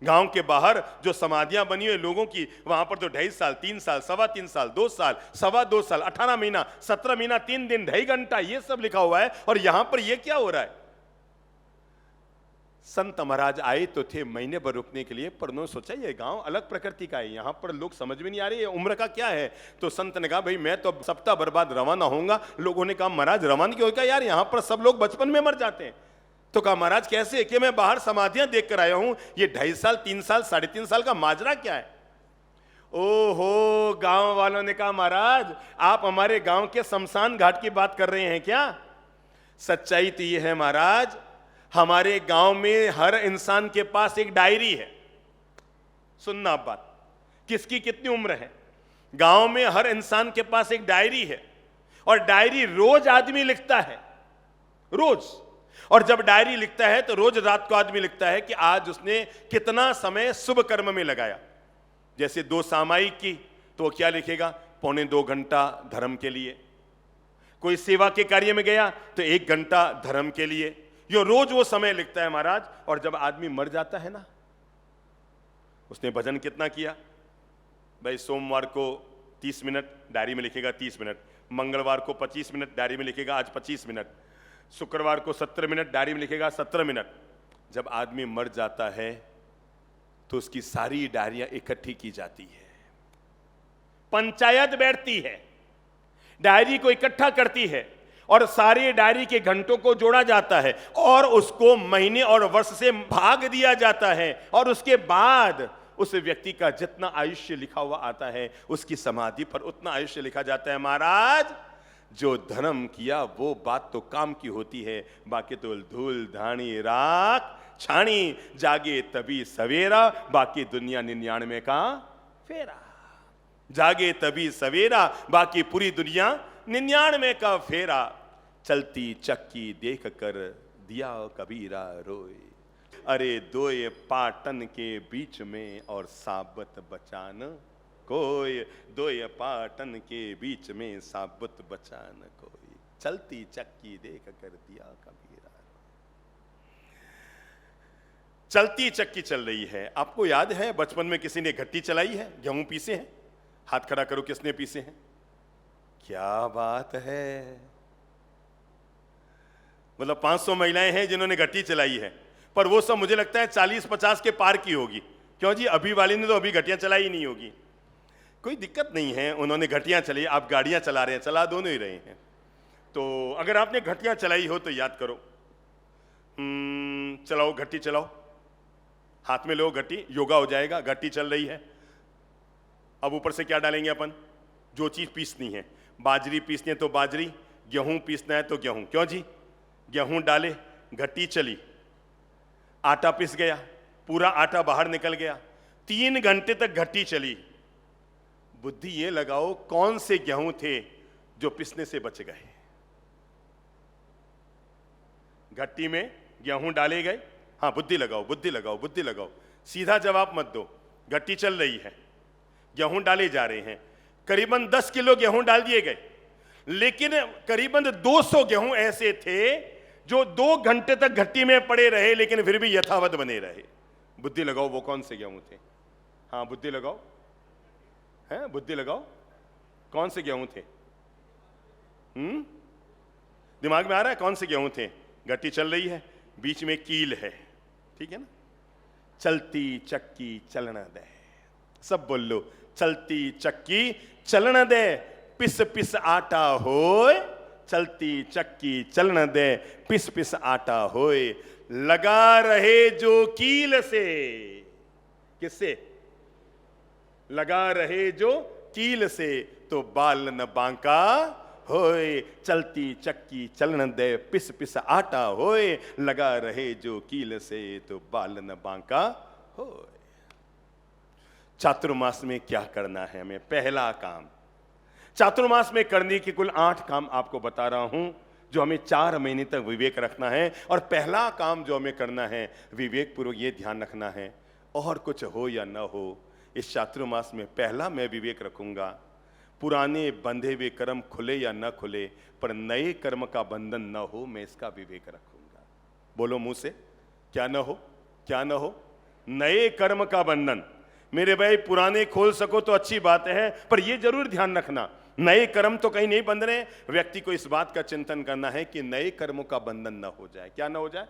गांव के बाहर जो समाधियां बनी हुई लोगों की, वहां पर तो 2.5 साल, 3 साल, 3.25 साल, 2 साल, 2.25 साल, 18 महीना, 17 महीना, 3 दिन, 2.5 घंटा, ये सब लिखा हुआ है और यहां पर ये क्या हो रहा है? संत महाराज आए तो थे महीने भर रुकने के लिए, पर उन्होंने सोचा ये गांव अलग प्रकृति का है, यहां पर लोग समझ में नहीं आ रहे ये उम्र का क्या है। तो संत ने कहा भाई मैं तो सप्ताह भर बाद रवाना होऊंगा। लोगों ने कहा महाराज रवाना क्यों? यार यहां पर सब लोग बचपन में मर जाते हैं। तो कहा महाराज कैसे? कि मैं बाहर समाधियां देख कर आया हूं, ये 2.5 साल, 3 साल, 3.5 साल का माजरा क्या है? ओहो, गांव वालों ने कहा महाराज आप हमारे गांव के शमशान घाट की बात कर रहे हैं क्या? सच्चाई तो ये है महाराज, हमारे गांव में हर इंसान के पास एक डायरी है। सुनना आप बात, किसकी कितनी उम्र है। गांव में हर इंसान के पास एक डायरी है और डायरी रोज आदमी लिखता है, रोज। और जब डायरी लिखता है तो रोज रात को आदमी लिखता है कि आज उसने कितना समय शुभ कर्म में लगाया। जैसे 2 सामायिक की तो वो क्या लिखेगा? 1.25 घंटा धर्म के लिए। कोई सेवा के कार्य में गया तो 1 घंटा धर्म के लिए। यो रोज वो समय लिखता है महाराज। और जब आदमी मर जाता है ना, उसने भजन कितना किया भाई? सोमवार को 30 मिनट डायरी में लिखेगा 30 मिनट, मंगलवार को 25 मिनट डायरी में लिखेगा आज 25 मिनट, शुक्रवार को 17 मिनट डायरी में लिखेगा 17 मिनट। जब आदमी मर जाता है तो उसकी सारी डायरियां इकट्ठी की जाती है, पंचायत बैठती है, डायरी को इकट्ठा करती है और सारे डायरी के घंटों को जोड़ा जाता है और उसको महीने और वर्ष से भाग दिया जाता है। और उसके बाद उस व्यक्ति का जितना आयुष्य लिखा हुआ आता है उसकी समाधि पर उतना आयुष्य लिखा जाता है। महाराज, जो धर्म किया वो बात तो काम की होती है, बाकी तो धूल धानी राख छानी, जागे तभी सवेरा, बाकी दुनिया 99 का फेरा। जागे तभी सवेरा, बाकी पूरी दुनिया 99 का फेरा। चलती चक्की देख कर दिया कबीरा रोए, अरे दोए पाटन के बीच में और साबत बचान कोई, दोए पाटन के बीच में साबत बचान कोई। चलती चक्की देख कर दिया कबीरा। चलती चक्की चल रही है। आपको याद है बचपन में किसी ने घट्टी चलाई है, गेहूं पीसे हैं? हाथ खड़ा करो, किसने पीसे हैं? क्या बात है, मतलब 500 महिलाएं हैं जिन्होंने घट्टी चलाई है, पर वो सब मुझे लगता है 40-50 के पार की होगी। क्यों जी? अभी वाली ने तो अभी घटियां चलाई ही नहीं होगी। कोई दिक्कत नहीं है, उन्होंने घटियां चलाई, आप गाड़ियां चला रहे हैं, चला दोनों ही रहे हैं। तो अगर आपने घटियां चलाई हो तो याद करो, चलाओ घट्टी चलाओ, हाथ में लो घट्टी, योगा हो जाएगा। घट्टी चल रही है, अब ऊपर से क्या डालेंगे अपन? जो चीज पीसनी है, बाजरी पीसनी है तो बाजरी, गेहूं पीसना है तो गेहूं। क्यों जी? गेहूं डाले, घट्टी चली, आटा पिस गया, पूरा आटा बाहर निकल गया। 3 घंटे तक घट्टी चली। बुद्धि ये लगाओ कौन से गेहूं थे जो पिसने से बच गए? घट्टी में गेहूं डाले गए। हाँ, बुद्धि लगाओ, बुद्धि लगाओ, बुद्धि लगाओ, सीधा जवाब मत दो। घट्टी चल रही है, गेहूं डाले जा रहे हैं, करीबन 10 किलो गेहूं डाल दिए गए, लेकिन करीबन 200 गेहूं ऐसे थे जो 2 घंटे तक घट्टी में पड़े रहे, लेकिन फिर भी यथावत बने रहे। बुद्धि लगाओ वो कौन से गेहूं थे? हाँ, बुद्धि लगाओ, हैं, बुद्धि लगाओ, कौन से गेहूं थे? दिमाग में आ रहा है कौन से गेहूं थे? घट्टी चल रही है, बीच में कील है, ठीक है ना? चलती चक्की चलना दे, सब बोल लो, चलती चक्की चलना दे, पिस पिस आटा होए। चलती चक्की चलना दे, पिस पिस आटा होए। लगा रहे जो कील से, किससे? लगा रहे जो कील से, तो बाल न बांका होए। चलती चक्की चलन दे, पिस पिस आटा होए। लगा रहे जो कील से, तो बाल न बांका होए। चातुर्मास में क्या करना है हमें? पहला काम, चातुर्मास में करने के कुल 8 काम आपको बता रहा हूं, जो हमें 4 महीने तक विवेक रखना है। और पहला काम जो हमें करना है, विवेक पूर्वक ये ध्यान रखना है, और कुछ हो या न हो, इस चातुर्मास में पहला मैं विवेक रखूंगा, पुराने बंधे हुए कर्म खुले या न खुले, पर नए कर्म का बंधन न हो, मैं इसका विवेक रखूंगा। बोलो मुंह से, क्या न हो? क्या न हो? नए कर्म का बंधन। मेरे भाई, पुराने खोल सको तो अच्छी बात है, पर यह जरूर ध्यान रखना, नए कर्म तो कहीं नहीं बंध रहे। व्यक्ति को इस बात का चिंतन करना है कि नए कर्मों का बंधन न हो जाए। क्या न हो जाए?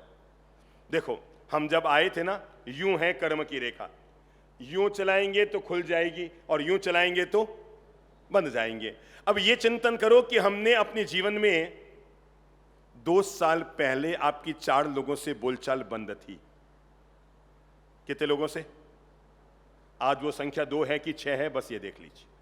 देखो, हम जब आए थे ना, यूं है कर्म की रेखा, यूं चलाएंगे तो खुल जाएगी और यूं चलाएंगे तो बंध जाएंगे। अब ये चिंतन करो कि हमने अपने जीवन में 2 साल पहले आपकी 4 लोगों से बोलचाल बंद थी। कितने लोगों से? आज वो संख्या 2 है कि 6 है, बस ये देख लीजिए।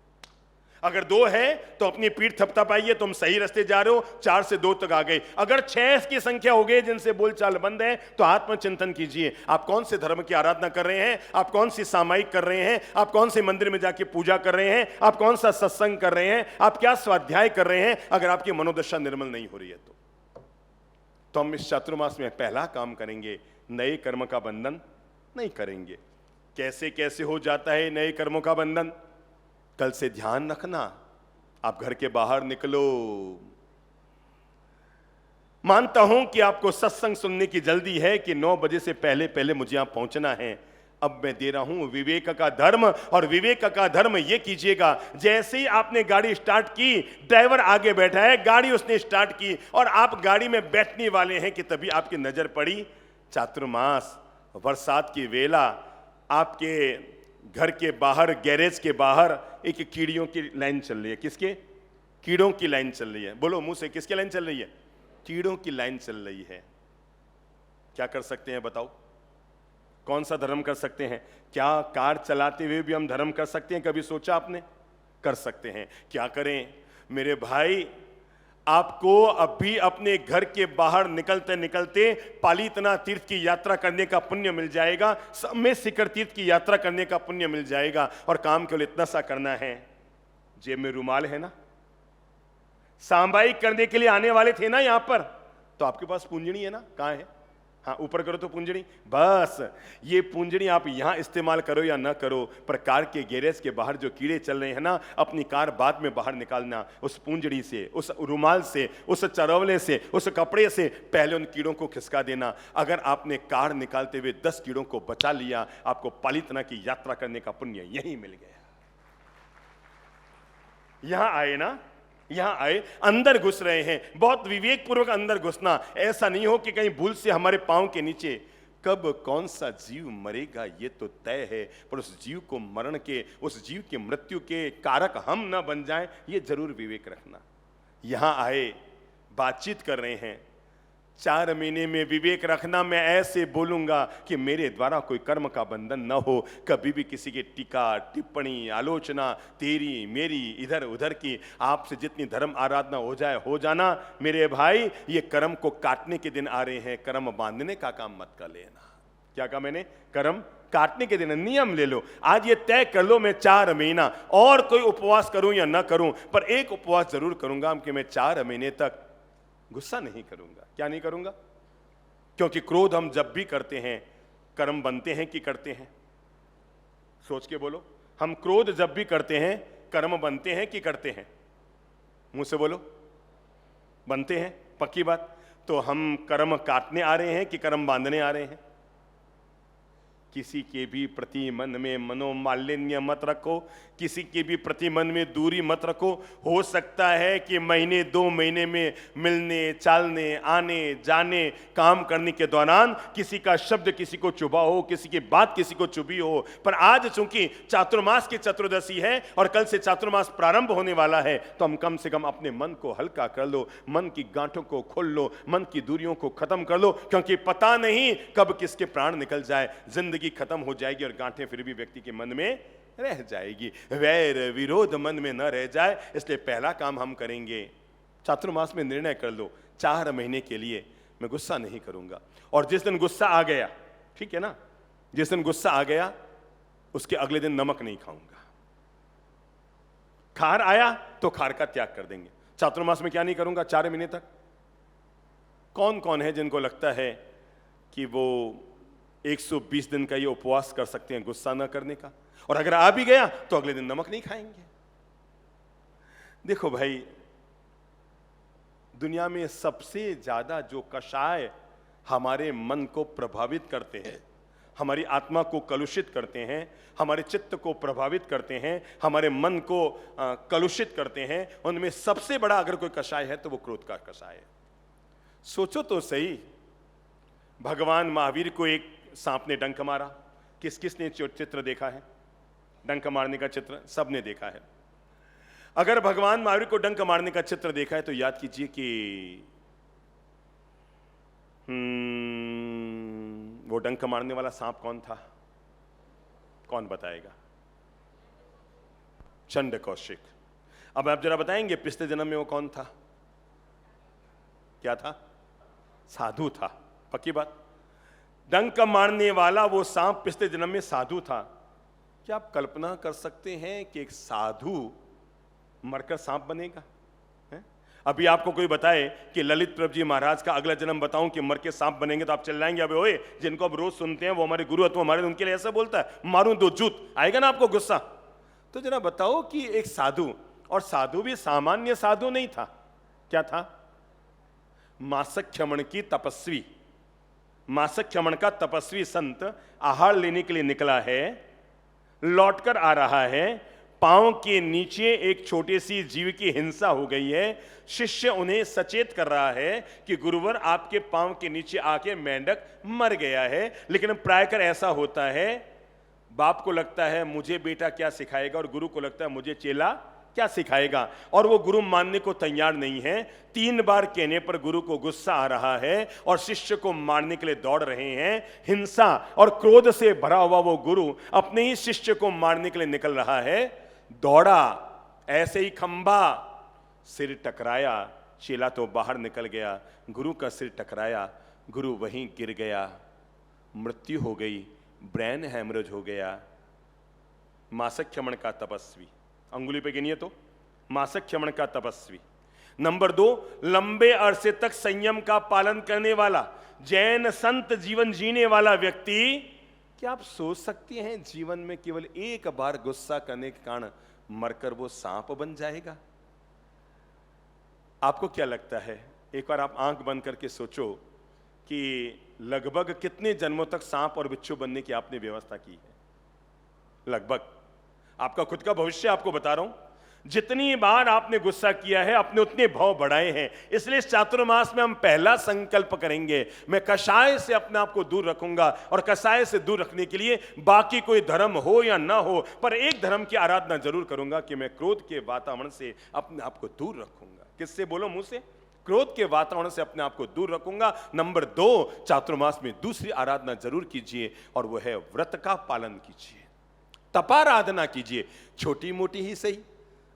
अगर 2 है तो अपनी पीठ थपथपाइए, तुम सही रास्ते जा रहे हो, 4 से 2 तक आ गए। अगर 6 की संख्या हो गई जिनसे बोलचाल बंद है, तो आत्मचिंतन कीजिए, आप कौन से धर्म की आराधना कर रहे हैं, आप कौन सी सामायिक कर रहे हैं, आप कौन से मंदिर में जाके पूजा कर रहे हैं, आप कौन सा सत्संग कर रहे हैं, आप क्या स्वाध्याय कर रहे हैं। अगर आपकी मनोदशा निर्मल नहीं हो रही है तो हम इस चातुर्मास में पहला काम करेंगे, नए कर्म का बंधन नहीं करेंगे। कैसे कैसे हो जाता है नए कर्मों का बंधन? कल से ध्यान रखना, आप घर के बाहर निकलो, मानता हूं कि आपको सत्संग सुनने की जल्दी है कि 9 बजे से पहले पहले मुझे यहां पहुंचना है। अब मैं दे रहा हूं विवेक का धर्म, और विवेक का धर्म यह कीजिएगा, जैसे ही आपने गाड़ी स्टार्ट की, ड्राइवर आगे बैठा है, गाड़ी उसने स्टार्ट की और आप गाड़ी में बैठने वाले हैं कि तभी आपकी नजर पड़ी चातुर्मास, बरसात की वेला, आपके घर के बाहर, गैरेज के बाहर एक कीड़ियों की लाइन चल रही है। किसके? कीड़ों की लाइन चल रही है। बोलो मुंह से, किसकी लाइन चल रही है? कीड़ों की लाइन चल रही है। क्या कर सकते हैं बताओ? कौन सा धर्म कर सकते हैं? क्या कार चलाते हुए भी हम धर्म कर सकते हैं? कभी सोचा आपने? कर सकते हैं। क्या करें मेरे भाई, आपको अभी अपने घर के बाहर निकलते निकलते पालीतना तीर्थ की यात्रा करने का पुण्य मिल जाएगा, समय शिखर तीर्थ की यात्रा करने का पुण्य मिल जाएगा। और काम केवल इतना सा करना है, जेब में रुमाल है ना, सामुदायिक करने के लिए आने वाले थे ना यहां पर, तो आपके पास पूंजनी है ना? कहां है? हाँ, ऊपर करो तो पूंजनी। बस ये पूंजनी आप यहां इस्तेमाल करो या ना करो, पर कार के गैरेज के बाहर जो कीड़े चल रहे हैं ना, अपनी कार बाद में बाहर निकालना, उस पूंजनी से, उस रुमाल से, उस चरवले से, उस कपड़े से पहले उन कीड़ों को खिसका देना। अगर आपने कार निकालते हुए 10 कीड़ों को बचा लिया, आपको पालीतना की यात्रा करने का पुण्य यही मिल गया। यहां आए ना, यहां आए, अंदर घुस रहे हैं, बहुत विवेक पूर्वक अंदर घुसना। ऐसा नहीं हो कि कहीं भूल से हमारे पांव के नीचे कब कौन सा जीव मरेगा ये तो तय है, पर उस जीव को मरण के, उस जीव की मृत्यु के कारक हम ना बन जाएं, ये जरूर विवेक रखना। यहां आए, बातचीत कर रहे हैं, 4 महीने में विवेक रखना। मैं ऐसे बोलूंगा कि मेरे द्वारा कोई कर्म का बंधन न हो, कभी भी किसी की टीका टिप्पणी आलोचना तेरी मेरी इधर उधर की, आपसे जितनी धर्म आराधना हो जाए हो जाना। मेरे भाई, ये कर्म को काटने के दिन आ रहे हैं, कर्म बांधने का काम मत कर लेना। क्या कहा मैंने? कर्म काटने के दिन नियम ले लो। आज ये तय कर लो, मैं 4 महीना और कोई उपवास करूं या ना करूं, पर एक उपवास जरूर करूंगा कि मैं 4 महीने तक गुस्सा नहीं करूंगा। क्या नहीं करूंगा? क्योंकि क्रोध हम जब भी करते हैं, कर्म बनते हैं कि करते हैं? सोच के बोलो। हम क्रोध जब भी करते हैं, कर्म बनते हैं कि करते हैं? मुंह से बोलो। बनते हैं, पक्की बात। तो हम कर्म काटने आ रहे हैं कि कर्म बांधने आ रहे हैं? किसी के भी प्रति मन में मनोमालिन्य मत रखो, किसी के भी प्रति मन में दूरी मत रखो। हो सकता है कि महीने 2 महीने में मिलने चालने आने जाने काम करने के दौरान किसी का शब्द किसी को चुभा हो, किसी की बात किसी को चुभी हो, पर आज चूंकि चातुर्मास की चतुर्दशी है और कल से चातुर्मास प्रारंभ होने वाला है, तो हम कम से कम अपने मन को हल्का कर लो, मन की गांठों को खोल लो, मन की दूरियों को खत्म कर लो, क्योंकि पता नहीं कब किसके प्राण निकल जाए, जिंदगी खत्म हो जाएगी और गांठें फिर भी व्यक्ति के मन में रह जाएगी, वैर विरोध मन में न रह जाए। इसलिए पहला काम हम करेंगे, चातुर्मास में निर्णय कर लो, 4 महीने के लिए मैं गुस्सा नहीं करूंगा। और जिस दिन गुस्सा आ गया, ठीक है ना, जिस दिन गुस्सा आ गया उसके अगले दिन नमक नहीं खाऊंगा। खार आया तो खार का त्याग कर देंगे। चातुर्मास में क्या नहीं करूंगा 4 महीने तक? कौन कौन है जिनको लगता है कि वो 120 दिन का ये उपवास कर सकते हैं गुस्सा न करने का, और अगर आ भी गया तो अगले दिन नमक नहीं खाएंगे? देखो भाई, दुनिया में सबसे ज्यादा जो कषाय हमारे मन को प्रभावित करते हैं, हमारी आत्मा को कलुषित करते हैं, हमारे चित्त को प्रभावित करते हैं, हमारे मन को कलुषित करते हैं, उनमें सबसे बड़ा अगर कोई कषाय है तो वो क्रोध का कषाय है। सोचो तो सही, भगवान महावीर को एक सांप ने डंक मारा। किस किस ने चित्र देखा है? डंक मारने का चित्र सबने देखा है। अगर भगवान महावीर को डंक मारने का चित्र देखा है तो याद कीजिए कि वो डंक मारने वाला सांप कौन था? कौन बताएगा? चंड कौशिक। अब आप जरा बताएंगे पिछले जन्म में वो कौन था? क्या था? साधु था। पक्की बात। डंक मारने वाला वो सांप पिछले जन्म में साधु था। क्या आप कल्पना कर सकते हैं कि एक साधु मरकर सांप बनेगा? अभी आपको कोई बताए कि ललित प्रभु जी महाराज का अगला जन्म बताऊं कि मर के सांप बनेंगे, तो आप चिल्लाएंगे अबे ओए, जिनको अब रोज सुनते हैं वो हमारे गुरु अथवा हमारे, उनके लिए ऐसा बोलता है, मारूं 2 जूत, आएगा ना आपको गुस्सा? तो जरा बताओ कि एक साधु, और साधु भी सामान्य साधु नहीं था। क्या था? मासक क्षमण की तपस्वी, मासक क्षमण का तपस्वी संत आहार लेने के लिए निकला है, लौटकर आ रहा है, पांव के नीचे एक छोटी सी जीव की हिंसा हो गई है। शिष्य उन्हें सचेत कर रहा है कि गुरुवर आपके पांव के नीचे आके मेंढक मर गया है। लेकिन प्रायकर ऐसा होता है, बाप को लगता है मुझे बेटा क्या सिखाएगा, और गुरु को लगता है मुझे चेला क्या सिखाएगा? और वो गुरु मानने को तैयार नहीं है। 3 बार कहने पर गुरु को गुस्सा आ रहा है और शिष्य को मारने के लिए दौड़ रहे हैं। हिंसा और क्रोध से भरा हुआ वो गुरु अपने ही शिष्य को मारने के लिए निकल रहा है। दौड़ा, ऐसे ही खंभा, सिर टकराया, चेला तो बाहर निकल गया, गुरु का सिर टकराया, गुरु वहीं गिर गया, मृत्यु हो गई, ब्रेन हैमरेज हो गया। मासक क्षमण का तपस्वी, अंगुली पे गिनिए तो, मासक क्षमण का तपस्वी। नंबर 2, लंबे अरसे तक संयम का पालन करने वाला जैन संत जीवन जीने वाला व्यक्ति। क्या आप सोच सकते हैं जीवन में केवल एक बार गुस्सा करने के कारण मरकर वो सांप बन जाएगा? आपको क्या लगता है, एक बार आप आंख बंद करके सोचो कि लगभग कितने जन्मों तक सांप और बिच्छू बनने की आपने व्यवस्था की है? लगभग आपका खुद का भविष्य आपको बता रहा हूं। जितनी बार आपने गुस्सा किया है, आपने उतने भाव बढ़ाए हैं। इसलिए इस चातुर्मास में हम पहला संकल्प करेंगे, मैं कषाय से अपने आप को दूर रखूंगा। और कषाय से दूर रखने के लिए बाकी कोई धर्म हो या ना हो, पर एक धर्म की आराधना जरूर करूंगा कि मैं क्रोध के वातावरण से अपने आप को दूर रखूंगा। किससे? बोलो, मुंह से। क्रोध के वातावरण से अपने आप को दूर रखूंगा। नंबर 2, चातुर्मास में दूसरी आराधना जरूर कीजिए और वो है व्रत का पालन कीजिए, तपाराधना कीजिए, छोटी मोटी ही सही।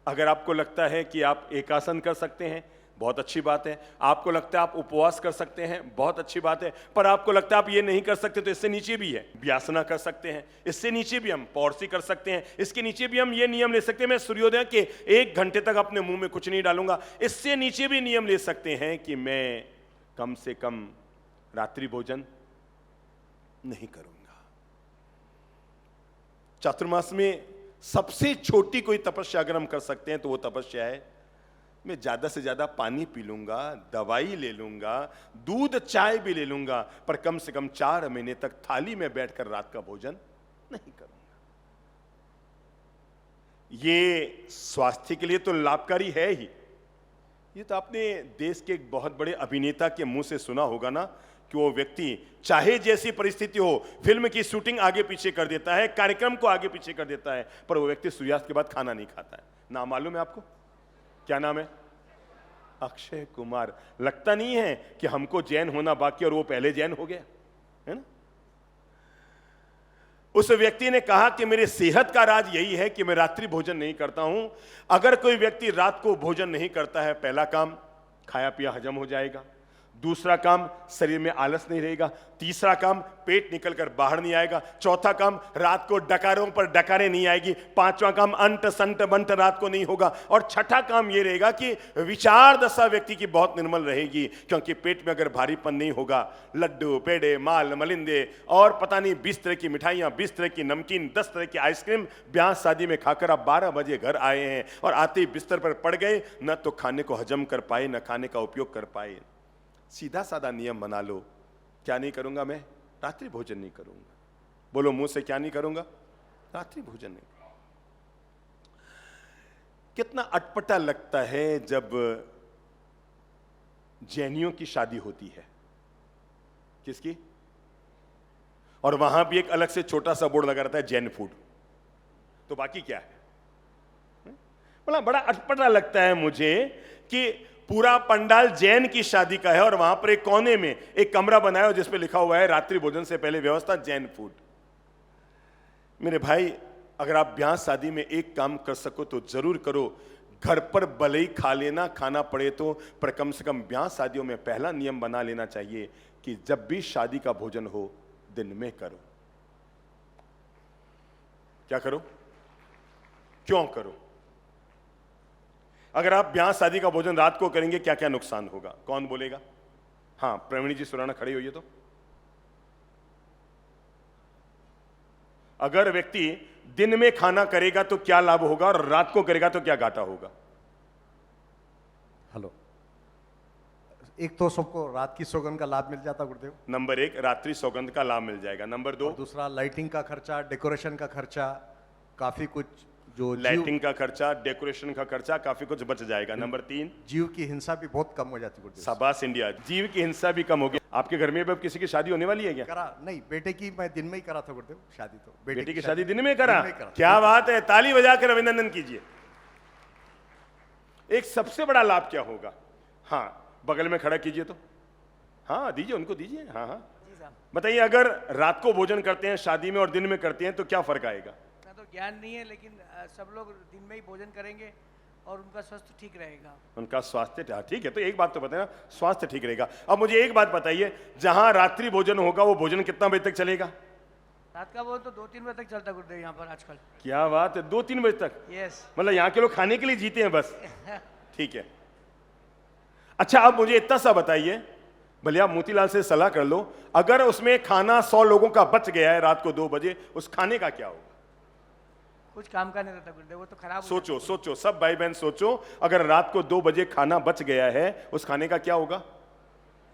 अगर आपको लगता है कि आप एकासन कर सकते हैं, बहुत अच्छी बात है। आपको लगता है आप उपवास कर सकते हैं, बहुत अच्छी बात है। पर आपको लगता है आप ये नहीं कर सकते, तो इससे नीचे भी है, व्यासना कर सकते हैं। इससे नीचे भी हम पौरसी कर सकते हैं। इसके नीचे भी हम ये नियम ले सकते हैं, मैं सूर्योदय के 1 घंटे तक अपने मुंह में कुछ नहीं डालूंगा। इससे नीचे भी नियम ले सकते हैं कि मैं कम से कम रात्रि भोजन नहीं करूंगा। चातुर्मास में सबसे छोटी कोई तपस्या अगर हम कर सकते हैं तो वो तपस्या है, मैं ज्यादा से ज्यादा पानी पी लूंगा, दवाई ले लूंगा, दूध चाय भी ले लूंगा, पर कम से कम 4 महीने तक थाली में बैठकर रात का भोजन नहीं करूंगा। ये स्वास्थ्य के लिए तो लाभकारी है ही। ये तो आपने देश के एक बहुत बड़े अभिनेता के मुंह से सुना होगा ना, कि वो व्यक्ति चाहे जैसी परिस्थिति हो, फिल्म की शूटिंग आगे पीछे कर देता है, कार्यक्रम को आगे पीछे कर देता है, पर वो व्यक्ति सूर्यास्त के बाद खाना नहीं खाता है। नाम मालूम है आपको? क्या नाम है? अक्षय कुमार। लगता नहीं है कि हमको जैन होना बाकी और वो पहले जैन हो गया, है ना? उस व्यक्ति ने कहा कि मेरी सेहत का राज यही है कि मैं रात्रि भोजन नहीं करता हूं। अगर कोई व्यक्ति रात को भोजन नहीं करता है, पहला काम खाया पिया हजम हो जाएगा, दूसरा काम शरीर में आलस नहीं रहेगा, तीसरा काम पेट निकलकर बाहर नहीं आएगा, चौथा काम रात को डकारों पर डकारें नहीं आएगी, पांचवा काम अंट संट बंट रात को नहीं होगा, और छठा काम यह रहेगा कि विचार दशा व्यक्ति की बहुत निर्मल रहेगी, क्योंकि पेट में अगर भारीपन नहीं होगा, लड्डू पेड़े माल मलिंदे और पता नहीं 20 तरह की मिठाइयां, 20 तरह की नमकीन, 10 तरह की आइसक्रीम ब्याह शादी में खाकर आप 12 बजे घर आए हैं और आते ही बिस्तर पर पड़ गए, न तो खाने को हजम कर पाए न खाने का उपयोग कर पाए। सीधा साधा नियम बना लो, क्या नहीं करूंगा मैं? रात्रि भोजन नहीं करूंगा। बोलो मुंह से, क्या नहीं करूंगा? रात्रि भोजन नहीं। कितना अटपटा लगता है जब जैनियों की शादी होती है। किसकी? और वहां भी एक अलग से छोटा सा बोर्ड लगा रहता है, जैन फूड। तो बाकी क्या है? बोला बड़ा अटपटा लगता है मुझे कि पूरा पंडाल जैन की शादी का है और वहां पर एक कोने में एक कमरा बनाया हो जिस पे लिखा हुआ है रात्रि भोजन से पहले व्यवस्था जैन फूड। मेरे भाई, अगर आप ब्याह शादी में एक काम कर सको तो जरूर करो। घर पर भले ही खा लेना, खाना पड़े तो, पर कम से कम ब्याह शादियों में पहला नियम बना लेना चाहिए कि जब भी शादी का भोजन हो दिन में करो। क्या करो? क्यों करो? अगर आप ब्याह शादी का भोजन रात को करेंगे, क्या क्या नुकसान होगा? कौन बोलेगा? हाँ, प्रवीणी जी सुराना खड़ी होइए तो। अगर व्यक्ति दिन में खाना करेगा तो क्या लाभ होगा और रात को करेगा तो क्या घाटा होगा? हेलो, एक तो सबको रात की सौगंध का लाभ मिल जाता गुरुदेव। नंबर 1, रात्रि सौगंध का लाभ मिल जाएगा। नंबर 2, दूसरा लाइटिंग का खर्चा, डेकोरेशन का खर्चा, काफी कुछ जो लाइटिंग का खर्चा, डेकोरेशन का खर्चा, काफी कुछ बच जाएगा। नंबर 3, जीव की हिंसा भी बहुत कम हो जाती गुरुदेव। शाबाश इंडिया, जीव की हिंसा भी कम होगी। आपके घर में अब किसी की शादी होने वाली है क्या? करा नहीं, बेटे की मैं दिन में ही करा था गुरुदेव शादी। तो बेटी की शादी दिन में करा? दिन में करा। क्या बात है, ताली बजाकर अभिनंदन कीजिए। एक सबसे बड़ा लाभ क्या होगा? हाँ, बगल में खड़ा कीजिए तो, हाँ दीजिए, उनको दीजिए। हाँ हाँ, जी साहब। बताइए, अगर रात को भोजन करते हैं शादी में और दिन में करते हैं तो क्या फर्क आएगा? इतना तो ज्ञान नहीं है, लेकिन सब लोग दिन में ही भोजन करेंगे और उनका स्वास्थ्य ठीक रहेगा। उनका स्वास्थ्य, हाँ ठीक है, तो एक बात तो बताए ना, स्वास्थ्य ठीक रहेगा। अब मुझे एक बात बताइए, जहां रात्रि भोजन होगा वो भोजन कितना बजे तक चलेगा? रात का भोजन तो 2-3 बजे तक चलता गुरुदेव यहाँ पर आजकल। क्या बात है, 2-3 बजे तक? यस। मतलब यहाँ के लोग खाने के लिए जीते हैं बस। ठीक है। अच्छा, अब मुझे इतना सा बताइए, भले आप मोतीलाल से सलाह कर लो, अगर उसमें खाना 100 लोगों का बच गया है रात को 2 बजे, उस खाने का क्या होगा? कुछ काम का नहीं रहता गुरुदेव, वो तो खराब हो सोचो जाता है। सोचो, सब भाई बहन सोचो, अगर रात को 2 बजे खाना बच गया है, उस खाने का क्या होगा?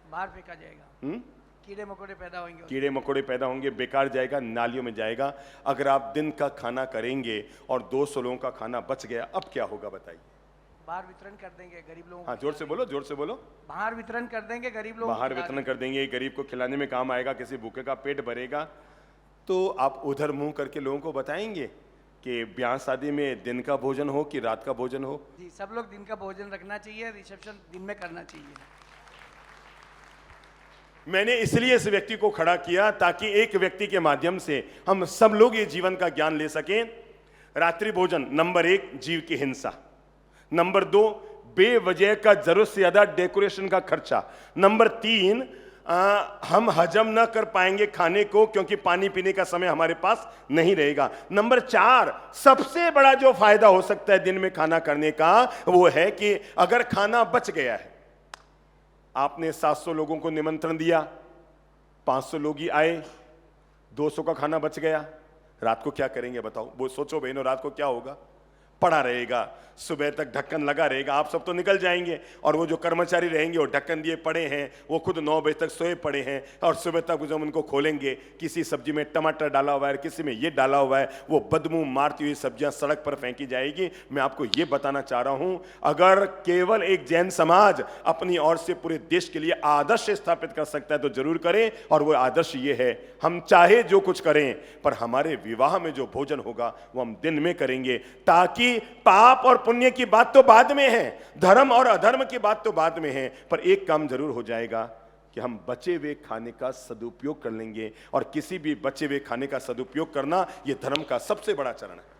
बाहर फेंका जाएगा। कीड़े मकोड़े पैदा होंगे। कीड़े मकोड़े पैदा होंगे, बेकार जाएगा, नालियों में जाएगा। अगर आप दिन का खाना करेंगे और 200 लोगों का खाना बच गया, अब क्या होगा बताइए? बाहर वितरण कर देंगे गरीब लोगों हाँ, को। जोर से बोलो, जोर से बोलो। बाहर वितरण कर देंगे गरीब लोगों को। बाहर वितरण कर देंगे, गरीब को खिलाने में काम आएगा, किसी भूखे का पेट भरेगा। तो आप उधर मुंह करके लोगों को बताएंगे कि ब्याह शादी में दिन का भोजन हो कि रात का भोजन हो? जी, सब लोग दिन का भोजन रखना चाहिए, रिसेप्शन दिन में करना चाहिए। मैंने इसलिए इस व्यक्ति को खड़ा किया ताकि एक व्यक्ति के माध्यम से हम सब लोग ये जीवन का ज्ञान ले सकें। रात्रि भोजन, नंबर 1 जीव की हिंसा, नंबर 2 बेवजह का जरूरत से ज्यादा डेकोरेशन का खर्चा, नंबर 3 हम हजम न कर पाएंगे खाने को क्योंकि पानी पीने का समय हमारे पास नहीं रहेगा, नंबर 4 सबसे बड़ा जो फायदा हो सकता है दिन में खाना करने का, वो है कि अगर खाना बच गया है, आपने 700 लोगों को निमंत्रण दिया, 500 लोग ही आए, 200 का खाना बच गया, रात को क्या करेंगे बताओ? वो सोचो बहनों, रात को क्या होगा? पड़ा रहेगा, सुबह तक ढक्कन लगा रहेगा, आप सब तो निकल जाएंगे और वो जो कर्मचारी रहेंगे वो ढक्कन दिए पड़े हैं, वो खुद 9 बजे तक सोए पड़े हैं और सुबह तक जब उनको खोलेंगे, किसी सब्जी में टमाटर डाला हुआ है, किसी में ये डाला हुआ है, वो बदबू मारती हुई सब्जियां सड़क पर फेंकी जाएगी। मैं आपको ये बताना चाह रहा हूं, अगर केवल एक जैन समाज अपनी ओर से पूरे देश के लिए आदर्श स्थापित कर सकता है तो जरूर करें, और वो आदर्श ये है, हम चाहे जो कुछ करें पर हमारे विवाह में जो भोजन होगा वो हम दिन में करेंगे, ताकि पाप और पुण्य की बात तो बाद में है, धर्म और अधर्म की बात तो बाद में है, पर एक काम जरूर हो जाएगा कि हम बचे हुए खाने का सदुपयोग कर लेंगे, और किसी भी बचे हुए खाने का सदुपयोग करना यह धर्म का सबसे बड़ा चरण है।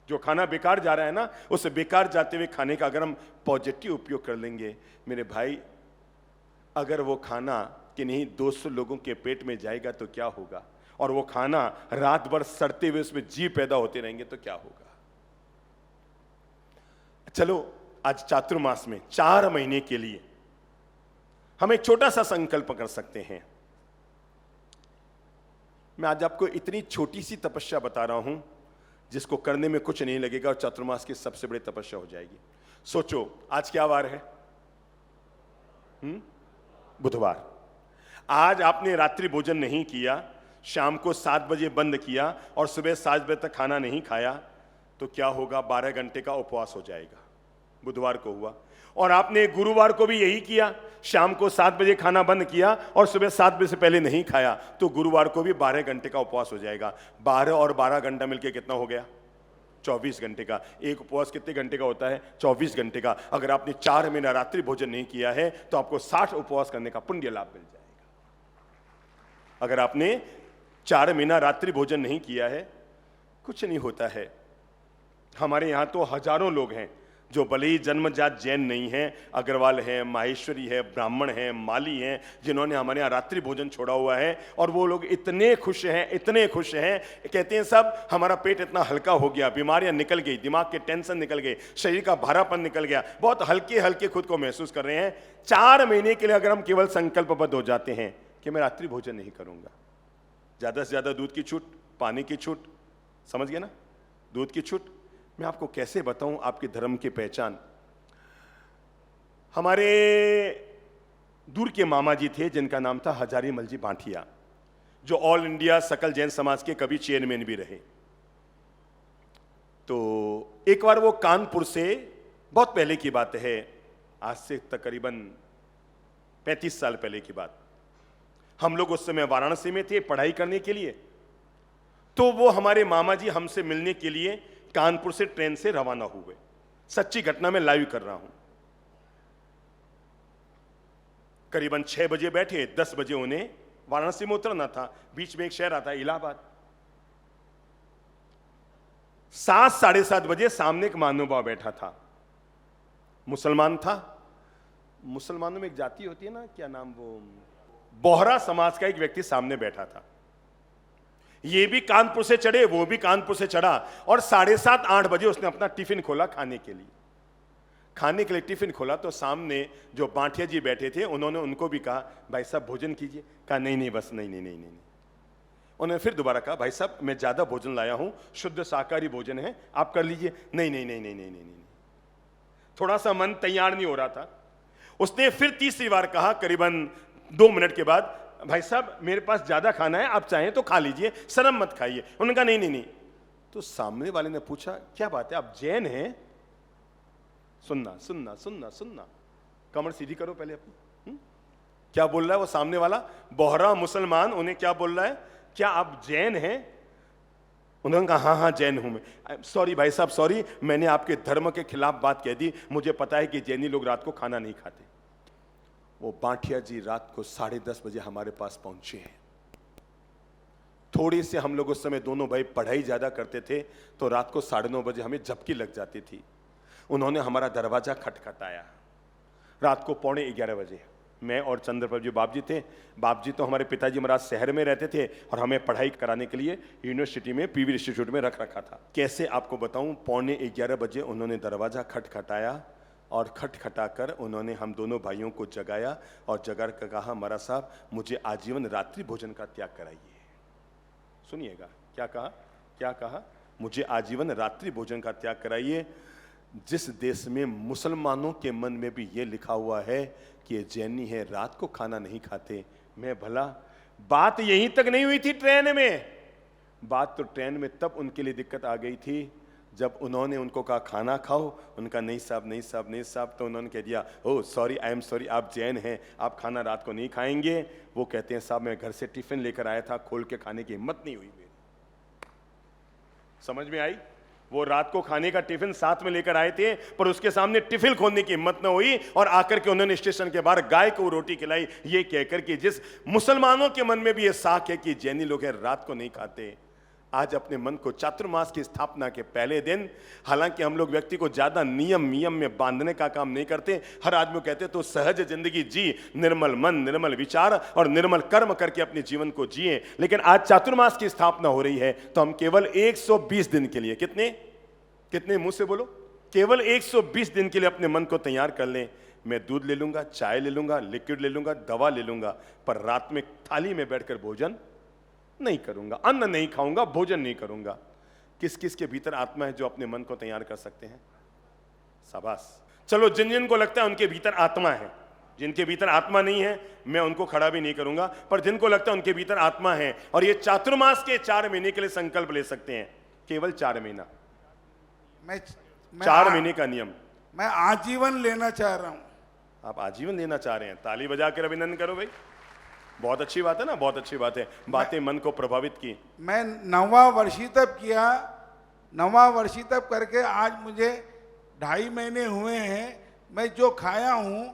जो खाना बेकार जा रहा है ना, उस बेकार जाते हुए खाने का अगर हम पॉजिटिव उपयोग कर लेंगे, मेरे भाई, अगर वो खाना किन्हीं 200 लोगों के पेट में जाएगा तो क्या होगा, और वो खाना रात भर सड़ते हुए उसमें जीव पैदा होते रहेंगे तो क्या होगा? चलो, आज चातुर्मास में 4 महीने के लिए हम एक छोटा सा संकल्प कर सकते हैं। मैं आज आपको इतनी छोटी सी तपस्या बता रहा हूं जिसको करने में कुछ नहीं लगेगा और चातुर्मास की सबसे बड़ी तपस्या हो जाएगी। सोचो, आज क्या वार है? बुधवार। आज आपने रात्रि भोजन नहीं किया, शाम को 7 बजे बंद किया और सुबह 7 बजे तक खाना नहीं खाया, तो क्या होगा? 12 घंटे का उपवास हो जाएगा। बुधवार को हुआ। और आपने गुरुवार को भी यही किया, शाम को 7 बजे खाना बंद किया और सुबह 7 बजे से पहले नहीं खाया, तो गुरुवार को भी 12 घंटे का उपवास हो जाएगा। 12 और 12 घंटा मिलकर कितना हो गया? 24 घंटे का। एक उपवास कितने घंटे का होता है? 24 घंटे का। अगर आपने 4 महीना रात्रि भोजन नहीं किया है तो आपको 60 उपवास करने का पुण्य लाभ मिल जाएगा। अगर आपने 4 महीना रात्रि भोजन नहीं किया है, कुछ नहीं होता है। हमारे यहां तो हजारों लोग हैं जो भले ही जन्मजात जैन नहीं हैं, अग्रवाल हैं, माहेश्वरी है, ब्राह्मण हैं, माली हैं, जिन्होंने हमारे यहाँ रात्रि भोजन छोड़ा हुआ है, और वो लोग इतने खुश हैं, इतने खुश हैं, कहते हैं सब हमारा पेट इतना हल्का हो गया, बीमारियां निकल गई, दिमाग के टेंशन निकल गए, शरीर का भारापन निकल गया, बहुत हल्के हल्के खुद को महसूस कर रहे हैं। 4 महीने के लिए अगर हम केवल संकल्पबद्ध हो जाते हैं कि मैं रात्रि भोजन नहीं करूंगा, ज्यादा से ज्यादा दूध की छूट, पानी की छूट, समझ गए ना? दूध की छूट। मैं आपको कैसे बताऊं आपके धर्म की पहचान। हमारे दूर के मामा जी थे जिनका नाम था हजारी मलजी बांठिया, जो ऑल इंडिया सकल जैन समाज के कभी चेयरमैन भी रहे। तो एक बार वो कानपुर से, बहुत पहले की बात है, आज से तकरीबन 35 साल पहले की बात, हम लोग उस समय वाराणसी में थे पढ़ाई करने के लिए। तो वो हमारे मामा जी हमसे मिलने के लिए कानपुर से ट्रेन से रवाना हुए। सच्ची घटना में लाइव कर रहा हूं। करीबन 6 बजे बैठे, 10 बजे उन्हें वाराणसी में उतरना था। बीच में एक शहर आता है इलाहाबाद। 7, 7:30 बजे सामने एक महानुभाव बैठा था, मुसलमान था। मुसलमानों में एक जाति होती है ना, क्या नाम, वो बोहरा समाज का एक व्यक्ति सामने बैठा था। ये भी कानपुर से चढ़े, वो भी कानपुर से चढ़ा, और 7:30, 8 बजे उसने अपना टिफिन खोला खाने के लिए। खाने के लिए टिफिन खोला तो सामने जो बांटिया जी बैठे थे, उन्होंने उनको भी कहा भाई साहब भोजन कीजिए। कहा नहीं नहीं, बस नहीं नहीं नहीं नहीं। उन्होंने फिर दोबारा कहा भाई साहब मैं ज्यादा भोजन लाया हूं, शुद्ध शाकाहारी भोजन है, आप कर लीजिए। नहीं नहीं नहीं नहीं नहीं नहीं नहीं। थोड़ा सा मन तैयार नहीं हो रहा था। उसने फिर तीसरी बार कहा, करीबन 2 मिनट के बाद, भाई साहब मेरे पास ज्यादा खाना है, आप चाहें तो खा लीजिए, शर्म मत खाइए। उन्होंने कहा नहीं नहीं नहीं। तो सामने वाले ने पूछा क्या बात है, आप जैन हैं? सुनना सुनना सुनना सुनना, कमर सीधी करो पहले अपनी। क्या बोल रहा है वो सामने वाला बोहरा मुसलमान? उन्हें क्या बोल रहा है, क्या आप जैन हैं? उन्होंने कहा हाँ हाँ जैन हूं मैं। सॉरी भाई साहब सॉरी, मैंने आपके धर्म के खिलाफ बात कह दी, मुझे पता है कि जैनी लोग रात को खाना नहीं खाते। वो बांटिया जी रात को 10:30 बजे हमारे पास पहुंचे हैं। थोड़ी से हम लोग उस समय दोनों भाई पढ़ाई ज्यादा करते थे, तो रात को 9:30 बजे हमें झपकी लग जाती थी। उन्होंने हमारा दरवाजा खटखटाया रात को 11:15 बजे। मैं और चंद्रप्रभ जी बाप जी थे। बाप जी तो हमारे पिताजी महाराज शहर में रहते थे और हमें पढ़ाई कराने के लिए यूनिवर्सिटी में पीवी इंस्टीट्यूट में रख रखा था। कैसे आपको बताऊं, 11:15 बजे उन्होंने दरवाजा खटखटाया और खटखटाकर उन्होंने हम दोनों भाइयों को जगाया और जगा कर कहा महाराज साहब मुझे आजीवन रात्रि भोजन का त्याग कराइए। सुनिएगा क्या कहा, क्या कहा, मुझे आजीवन रात्रि भोजन का त्याग कराइए। जिस देश में मुसलमानों के मन में भी ये लिखा हुआ है कि ये जैनी है, रात को खाना नहीं खाते, मैं भला। बात यहीं तक नहीं हुई थी ट्रेन में, बात तो ट्रेन में तब उनके लिए दिक्कत आ गई थी जब उन्होंने उनको कहा खाना खाओ। उनका नहीं साहब नहीं साहब नहीं साहब। तो उन्होंने कह दिया oh sorry I am sorry, आप जैन हैं, आप खाना रात को नहीं खाएंगे। वो कहते हैं साहब मैं घर से टिफिन लेकर आया था, खोल के खाने की हिम्मत नहीं हुई मेरी। समझ में आई? वो रात को खाने का टिफिन साथ में लेकर आए थे, पर उसके सामने टिफिन खोलने की हिम्मत न हुई और आकर के उन्होंने स्टेशन के बाहर गाय को रोटी खिलाई, ये कहकर कि जिस मुसलमानों के मन में भी ये साख है कि जैनी लोग हैं रात को नहीं खाते। आज अपने मन को चातुर्मास की स्थापना के पहले दिन, हालांकि हम लोग व्यक्ति को ज्यादा नियम में बांधने का काम नहीं करते, हर आदमी कहते तो सहज जिंदगी जी, निर्मल मन, निर्मल विचार और निर्मल कर्म करके अपने जीवन को जिए। लेकिन आज चातुर्मास की स्थापना हो रही है तो हम केवल 120 दिन के लिए, कितने मुंह से बोलो, केवल 120 दिन के लिए अपने मन को तैयार कर लें। मैं दूध ले लूंगा, चाय ले लूंगा, लिक्विड ले लूंगा, दवा ले लूंगा, पर रात में थाली में बैठकर भोजन नहीं करूंगा, अन्न नहीं खाऊंगा, भोजन नहीं करूंगा। किस किस के भीतर आत्मा है जो अपने मन को तैयार कर सकते हैं? शाबाश। चलो जिन जिन को लगता है उनके भीतर आत्मा है, जिनके भीतर आत्मा नहीं है मैं उनको खड़ा भी नहीं करूंगा, पर जिनको लगता है उनके भीतर आत्मा है और ये चातुर्मास के 4 महीने के लिए संकल्प ले सकते हैं, केवल 4 महीना, मैं 4 महीने का नियम। मैं आजीवन लेना चाह रहा हूं। आप आजीवन लेना चाह रहे हैं? ताली बजा कर अभिनंदन करो भाई, बहुत अच्छी बात है ना, बहुत अच्छी बात है। बातें मन को प्रभावित की। मैं 9वां वर्षी तप किया, 9वां वर्षी तप करके आज मुझे 2.5 महीने हुए हैं। मैं जो खाया हूं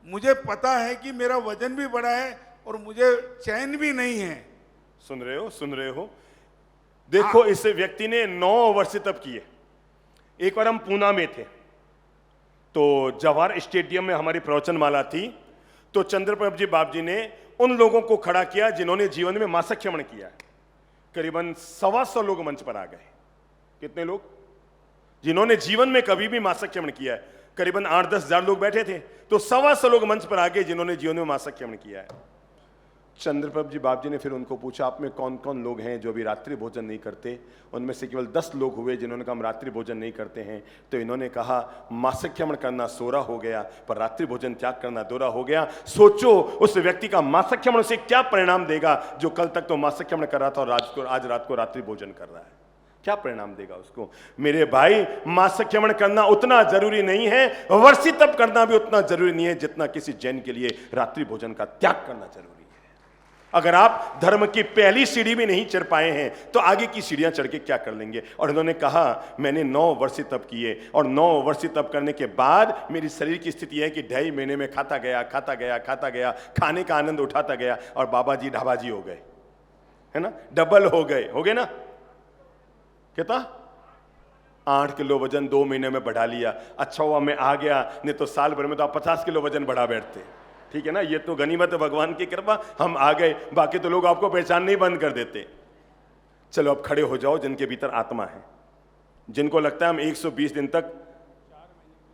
मुझे पता है कि मेरा वजन भी बढ़ा है और मुझे चैन भी नहीं है। सुन रहे हो, सुन रहे हो? देखो इस व्यक्ति ने 9 वर्ष तप किए। एक बार हम पूना में थे तो जवाहर स्टेडियम में हमारी प्रवचनमाला थी, तो चंद्रप्रभ जी बाप जी ने उन लोगों को खड़ा किया जिन्होंने जीवन में मासख्यमण किया है। करीबन 125 लोग मंच पर आ गए। कितने लोग? जिन्होंने जीवन में कभी भी मासख्यमण किया है। करीबन 8-10 हजार लोग बैठे थे, तो 125 लोग मंच पर आ गए जिन्होंने जीवन में मासख्यमण किया है। चंद्रप्रभ जी बाप जी ने फिर उनको पूछा आप में कौन कौन लोग हैं जो अभी रात्रि भोजन नहीं करते? उनमें से केवल 10 लोग हुए जिन्होंने कहा हम रात्रि भोजन नहीं करते हैं। तो इन्होंने कहा मासख्यमण करना 16 हो गया, पर रात्रि भोजन त्याग करना 2 हो गया। सोचो उस व्यक्ति का मासख्यमण से क्या परिणाम देगा जो कल तक तो मासख्यमण कर रहा था और आज रात को रात्रि भोजन कर रहा है। क्या परिणाम देगा उसको? मेरे भाई, मासख्यमण करना उतना जरूरी नहीं है, वर्षी तप करना भी उतना जरूरी नहीं है जितना किसी जैन के लिए रात्रि भोजन का त्याग करना जरूरी है। अगर आप धर्म की पहली सीढ़ी भी नहीं चढ़ पाए हैं तो आगे की सीढ़ियां चढ़ के क्या कर लेंगे। और इन्होंने कहा मैंने 9 वर्ष तप किए और 9 वर्ष तप करने के बाद मेरी शरीर की स्थिति है कि 2.5 महीने में खाता गया, खाने का आनंद उठाता गया और बाबा जी ढाबा जी हो गए, है ना, डबल हो गए ना। कितना 8 किलो वजन 2 महीने में बढ़ा लिया। अच्छा हुआ मैं आ गया, नहीं तो साल भर में तो आप 50 किलो वजन बढ़ा बैठते। ठीक है ना, ये तो गनीमत है भगवान की कृपा, हम आ गए, बाकी तो लोग आपको पहचान नहीं बंद कर देते। चलो अब खड़े हो जाओ जिनके भीतर आत्मा है, जिनको लगता है हम 120 दिन तक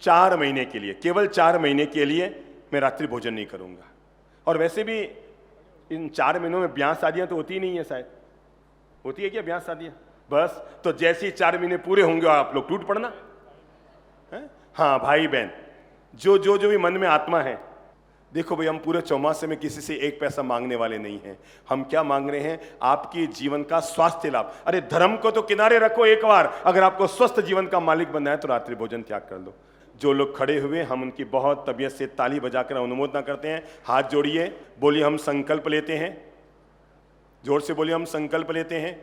4 महीने के लिए, केवल 4 महीने के लिए मैं रात्रि भोजन नहीं करूंगा। और वैसे भी इन 4 महीनों में ब्याह शादियां तो होती नहीं है, शायद होती है क्या ब्याह शादियां? बस तो जैसे ही 4 महीने पूरे होंगे आप लोग टूट पड़ना है? हाँ भाई बहन, जो भी मन में आत्मा है, देखो भाई हम पूरे चौमासे में किसी से 1 पैसा मांगने वाले नहीं हैं। हम क्या मांग रहे हैं? आपके जीवन का स्वास्थ्य लाभ। अरे धर्म को तो किनारे रखो एक बार, अगर आपको स्वस्थ जीवन का मालिक बनना है तो रात्रि भोजन त्याग कर लो। जो लोग खड़े हुए हम उनकी बहुत तबीयत से ताली बजाकर अनुमोदना करते हैं। हाथ जोड़िए, बोलिए हम संकल्प लेते हैं, जोर से बोलिए हम संकल्प लेते हैं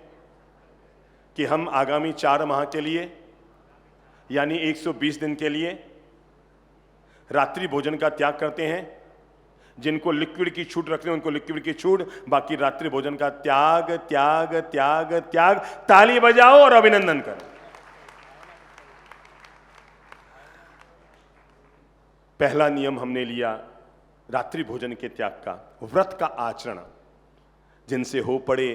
कि हम आगामी 4 माह के लिए यानी 120 दिन के लिए रात्रि भोजन का त्याग करते हैं। जिनको लिक्विड की छूट रखनी है उनको लिक्विड की छूट, बाकी रात्रि भोजन का त्याग त्याग त्याग त्याग। ताली बजाओ और अभिनंदन करो। पहला नियम हमने लिया रात्रि भोजन के त्याग का, व्रत का आचरण। जिनसे हो पड़े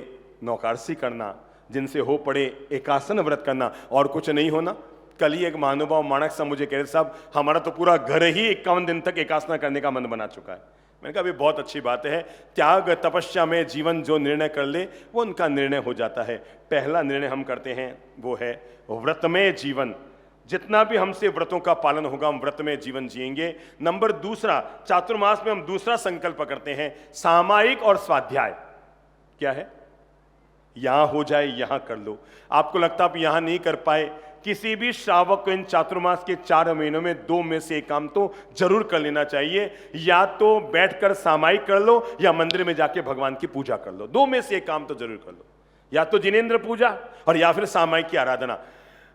नौकारसी करना, जिनसे हो पड़े एकासन व्रत करना, और कुछ नहीं होना। कल ही एक महानुभाव माणक साहब मुझे कह रहे, साहब हमारा तो पूरा घर ही 51 दिन तक एकासना करने का मन बना चुका है। मैंने कहा अभी बहुत अच्छी बात है, त्याग तपस्या में जीवन जो निर्णय कर ले वो उनका निर्णय हो जाता है। पहला निर्णय हम करते हैं वो है व्रत में जीवन। जितना भी हमसे व्रतों का पालन होगा हम व्रत में जीवन जिएंगे। नंबर दूसरा, चातुर्मास में हम दूसरा संकल्प करते हैं सामायिक और स्वाध्याय। क्या है? यहां हो जाए यहां कर लो। आपको लगता आप यहां नहीं कर पाए, किसी भी श्रावक को इन चातुर्मास के 4 महीनों में 2 में से एक काम तो जरूर कर लेना चाहिए। या तो बैठकर सामायिक कर लो या मंदिर में जाके भगवान की पूजा कर लो। 2 में से एक काम तो जरूर कर लो, या तो जिनेंद्र पूजा और या फिर सामायिक की आराधना।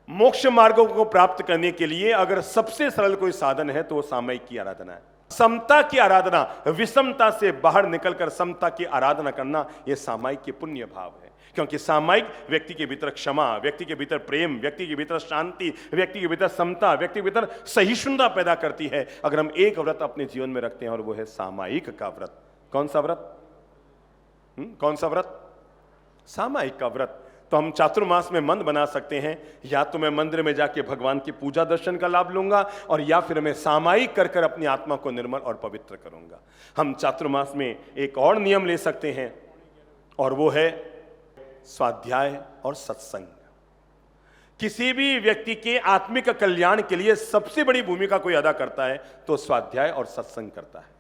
मोक्ष मार्गों को प्राप्त करने के लिए अगर सबसे सरल कोई साधन है तो वो सामायिक की आराधना है। समता की आराधना, विषमता से बाहर निकलकर समता की आराधना करना, यह सामायिक के पुण्य भाव है। क्योंकि सामायिक व्यक्ति के भीतर क्षमा, व्यक्ति के भीतर प्रेम, व्यक्ति के भीतर शांति, व्यक्ति के भीतर समता, व्यक्ति के भीतर सहिष्णुता पैदा करती है। अगर हम एक व्रत अपने जीवन में रखते हैं और वो है सामायिक का व्रत। कौन सा व्रत? कौन सा व्रत? सामायिक का व्रत। तो हम चातुर्मास में मन बना सकते हैं, या तो मैं मंदिर में जाके भगवान की पूजा दर्शन का लाभ लूंगा और या फिर मैं सामायिक कर अपनी आत्मा को निर्मल और पवित्र करूंगा। हम चातुर्मास में एक और नियम ले सकते हैं और वो है स्वाध्याय और सत्संग। किसी भी व्यक्ति के आत्मिक कल्याण के लिए सबसे बड़ी भूमिका कोई अदा करता है तो स्वाध्याय और सत्संग करता है।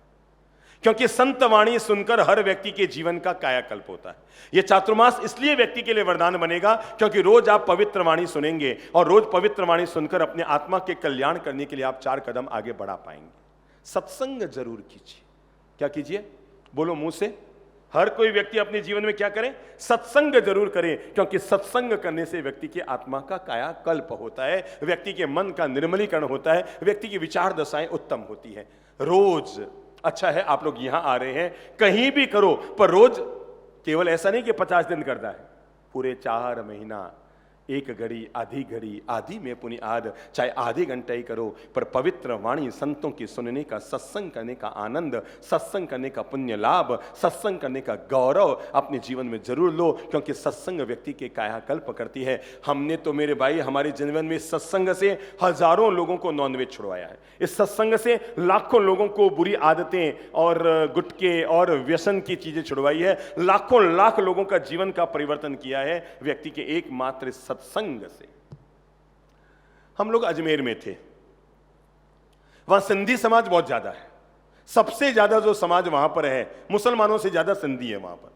क्योंकि संत वाणी सुनकर हर व्यक्ति के जीवन का कायाकल्प होता है। यह चातुर्मास इसलिए व्यक्ति के लिए वरदान बनेगा क्योंकि रोज आप पवित्र वाणी सुनेंगे और रोज पवित्र वाणी सुनकर अपने आत्मा के कल्याण करने के लिए आप 4 कदम आगे बढ़ा पाएंगे। सत्संग जरूर कीजिए। क्या कीजिए? बोलो मुंह से। हर कोई व्यक्ति अपने जीवन में क्या करे? सत्संग जरूर करे, क्योंकि सत्संग करने से व्यक्ति की आत्मा का कायाकल्प होता है, व्यक्ति के मन का निर्मलीकरण होता है, व्यक्ति की विचार दशाएं उत्तम होती है। रोज अच्छा है आप लोग यहां आ रहे हैं, कहीं भी करो, पर रोज केवल ऐसा नहीं कि 50 दिन करना है, पूरे 4 महीना, 1 घड़ी, आधी में पुनि आध, चाहे आधे घंटे ही करो, पर पवित्र वाणी संतों की सुनने का, सत्संग करने का आनंद, सत्संग करने का पुण्य लाभ, सत्संग करने का गौरव अपने जीवन में जरूर लो, क्योंकि सत्संग व्यक्ति के कायाकल्प करती है। हमने तो मेरे भाई हमारे जीवन में सत्संग से हजारों लोगों को नॉनवेज छुड़वाया है। इस सत्संग से लाखों लोगों को बुरी आदतें और गुटके और व्यसन की चीजें छुड़वाई है। लाखों लाख लोगों का जीवन का परिवर्तन किया है व्यक्ति के एकमात्र सत्संग से। हम लोग अजमेर में थे, वहां सिंधी समाज बहुत ज्यादा है। सबसे ज्यादा जो समाज वहां पर है, मुसलमानों से ज्यादा सिंधी है वहां पर।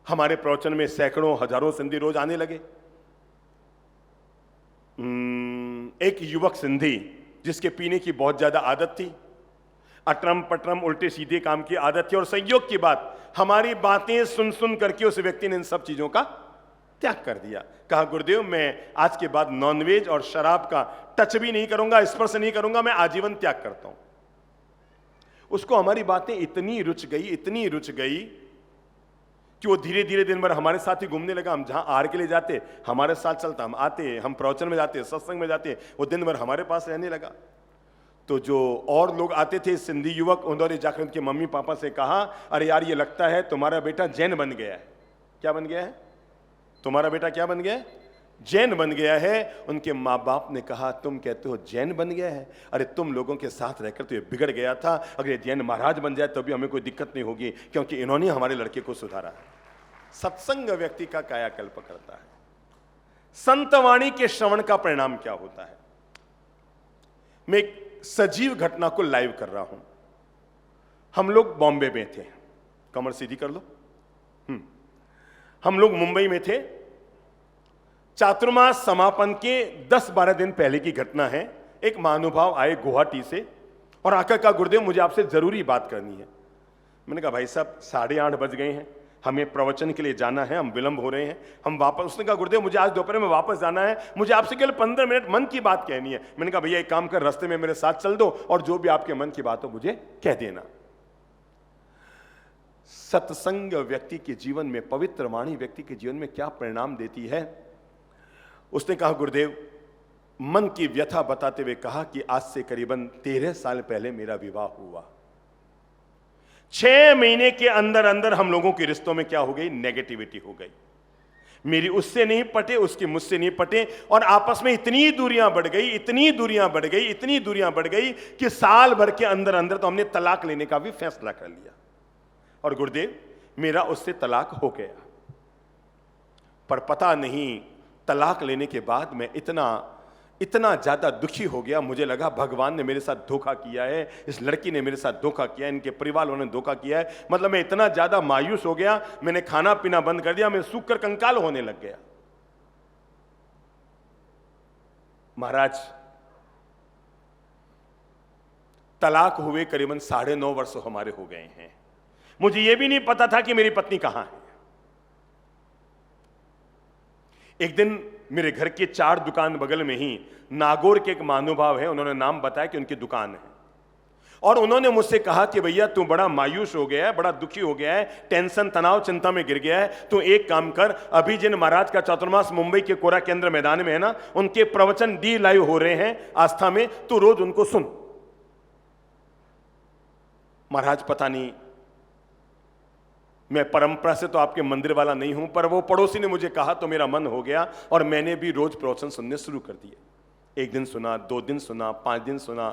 हमारे प्रवचन में सैकड़ों हजारों सिंधी रोज आने लगे। एक युवक सिंधी जिसके पीने की बहुत ज्यादा आदत थी, अटरम पटरम उल्टे सीधे काम की आदत थी। और संयोग की बात, हमारी बातें सुन सुन करके उस व्यक्ति ने इन सब चीजों का त्याग कर दिया। कहा गुरुदेव मैं आज के बाद नॉनवेज और शराब का टच भी नहीं करूंगा, स्पर्श नहीं करूंगा, मैं आजीवन त्याग करता हूं। उसको हमारी बातें इतनी रुच गई कि वो धीरे धीरे दिन भर हमारे साथ ही घूमने लगा। हम जहां आहार के लिए जाते हमारे साथ चलता, हम आते, हम प्रवचन में जाते, सत्संग में जाते, वो दिन भर हमारे पास रहने लगा। तो जो और लोग आते थे सिंधी युवक, उन्होंने जाकर उनके मम्मी पापा से कहा, अरे यार ये लगता है तुम्हारा बेटा जैन बन गया है। क्या बन गया है? तुम्हारा बेटा क्या बन गया है? जैन बन गया है। उनके माँ बाप ने कहा तुम कहते हो जैन बन गया है? अरे तुम लोगों के साथ रहकर तो ये बिगड़ गया था, अगर ये जैन महाराज बन जाए तो भी हमें कोई दिक्कत नहीं होगी, क्योंकि इन्होंने हमारे लड़के को सुधारा है। सत्संग व्यक्ति का कायाकल्प करता है। संतवाणी के श्रवण का परिणाम क्या होता है? मैं एक सजीव घटना को लाइव कर रहा हूं। हम लोग बॉम्बे में थे, कमर सीधी कर लो। हम लोग मुंबई में थे। चातुर्मास समापन के 10-12 दिन पहले की घटना है। एक महानुभाव आए गुवाहाटी से और आकर कहा गुरुदेव मुझे आपसे जरूरी बात करनी है। मैंने कहा भाई साहब 8:30 बज गए हैं, हमें प्रवचन के लिए जाना है, हम विलंब हो रहे हैं, हम वापस। उसने कहा गुरुदेव मुझे आज दोपहर में वापस जाना है, मुझे आपसे केवल 15 मिनट मन की बात कहनी है। मैंने कहा भैया एक काम कर, रास्ते में मेरे साथ चल दो और जो भी आपके मन की बात हो मुझे कह देना। सत्संग व्यक्ति के जीवन में, पवित्र वाणी व्यक्ति के जीवन में क्या परिणाम देती है? उसने कहा गुरुदेव, मन की व्यथा बताते हुए कहा कि आज से करीबन 13 साल पहले मेरा विवाह हुआ। 6 महीने के अंदर अंदर हम लोगों के रिश्तों में क्या हो गई? नेगेटिविटी हो गई। मेरी उससे नहीं पटे, उसकी मुझसे नहीं पटे, और आपस में इतनी दूरियां बढ़ गई, इतनी दूरियां बढ़ गई, इतनी दूरियां बढ़ गई कि साल भर के अंदर अंदर तो हमने तलाक लेने का भी फैसला कर लिया। और गुरुदेव मेरा उससे तलाक हो गया। पर पता नहीं तलाक लेने के बाद मैं इतना ज्यादा दुखी हो गया, मुझे लगा भगवान ने मेरे साथ धोखा किया है, इस लड़की ने मेरे साथ धोखा किया है, इनके परिवार वालों ने धोखा किया है। मतलब मैं इतना ज्यादा मायूस हो गया, मैंने खाना पीना बंद कर दिया, मैं सूख कर कंकाल होने लग गया। महाराज तलाक हुए करीबन 9.5 वर्ष हमारे हो गए हैं। मुझे यह भी नहीं पता था कि मेरी पत्नी कहां है। एक दिन मेरे घर के 4 दुकान बगल में ही नागौर के एक महानुभाव है, उन्होंने नाम बताया कि उनकी दुकान है, और उन्होंने मुझसे कहा कि भैया तू बड़ा मायूस हो गया है, बड़ा दुखी हो गया है, टेंशन तनाव चिंता में गिर गया है, तो एक काम कर, अभी जिन महाराज का चातुर्मास मुंबई के कोरा केंद्र मैदान में है ना, उनके प्रवचन डी लाइव हो रहे हैं आस्था में, तो रोज उनको सुन। महाराज पता नहीं, मैं परंपरा से तो आपके मंदिर वाला नहीं हूं, पर वो पड़ोसी ने मुझे कहा तो मेरा मन हो गया और मैंने भी रोज प्रवचन सुनने शुरू कर दिए। 1 दिन सुना, 2 दिन सुना, 5 दिन सुना,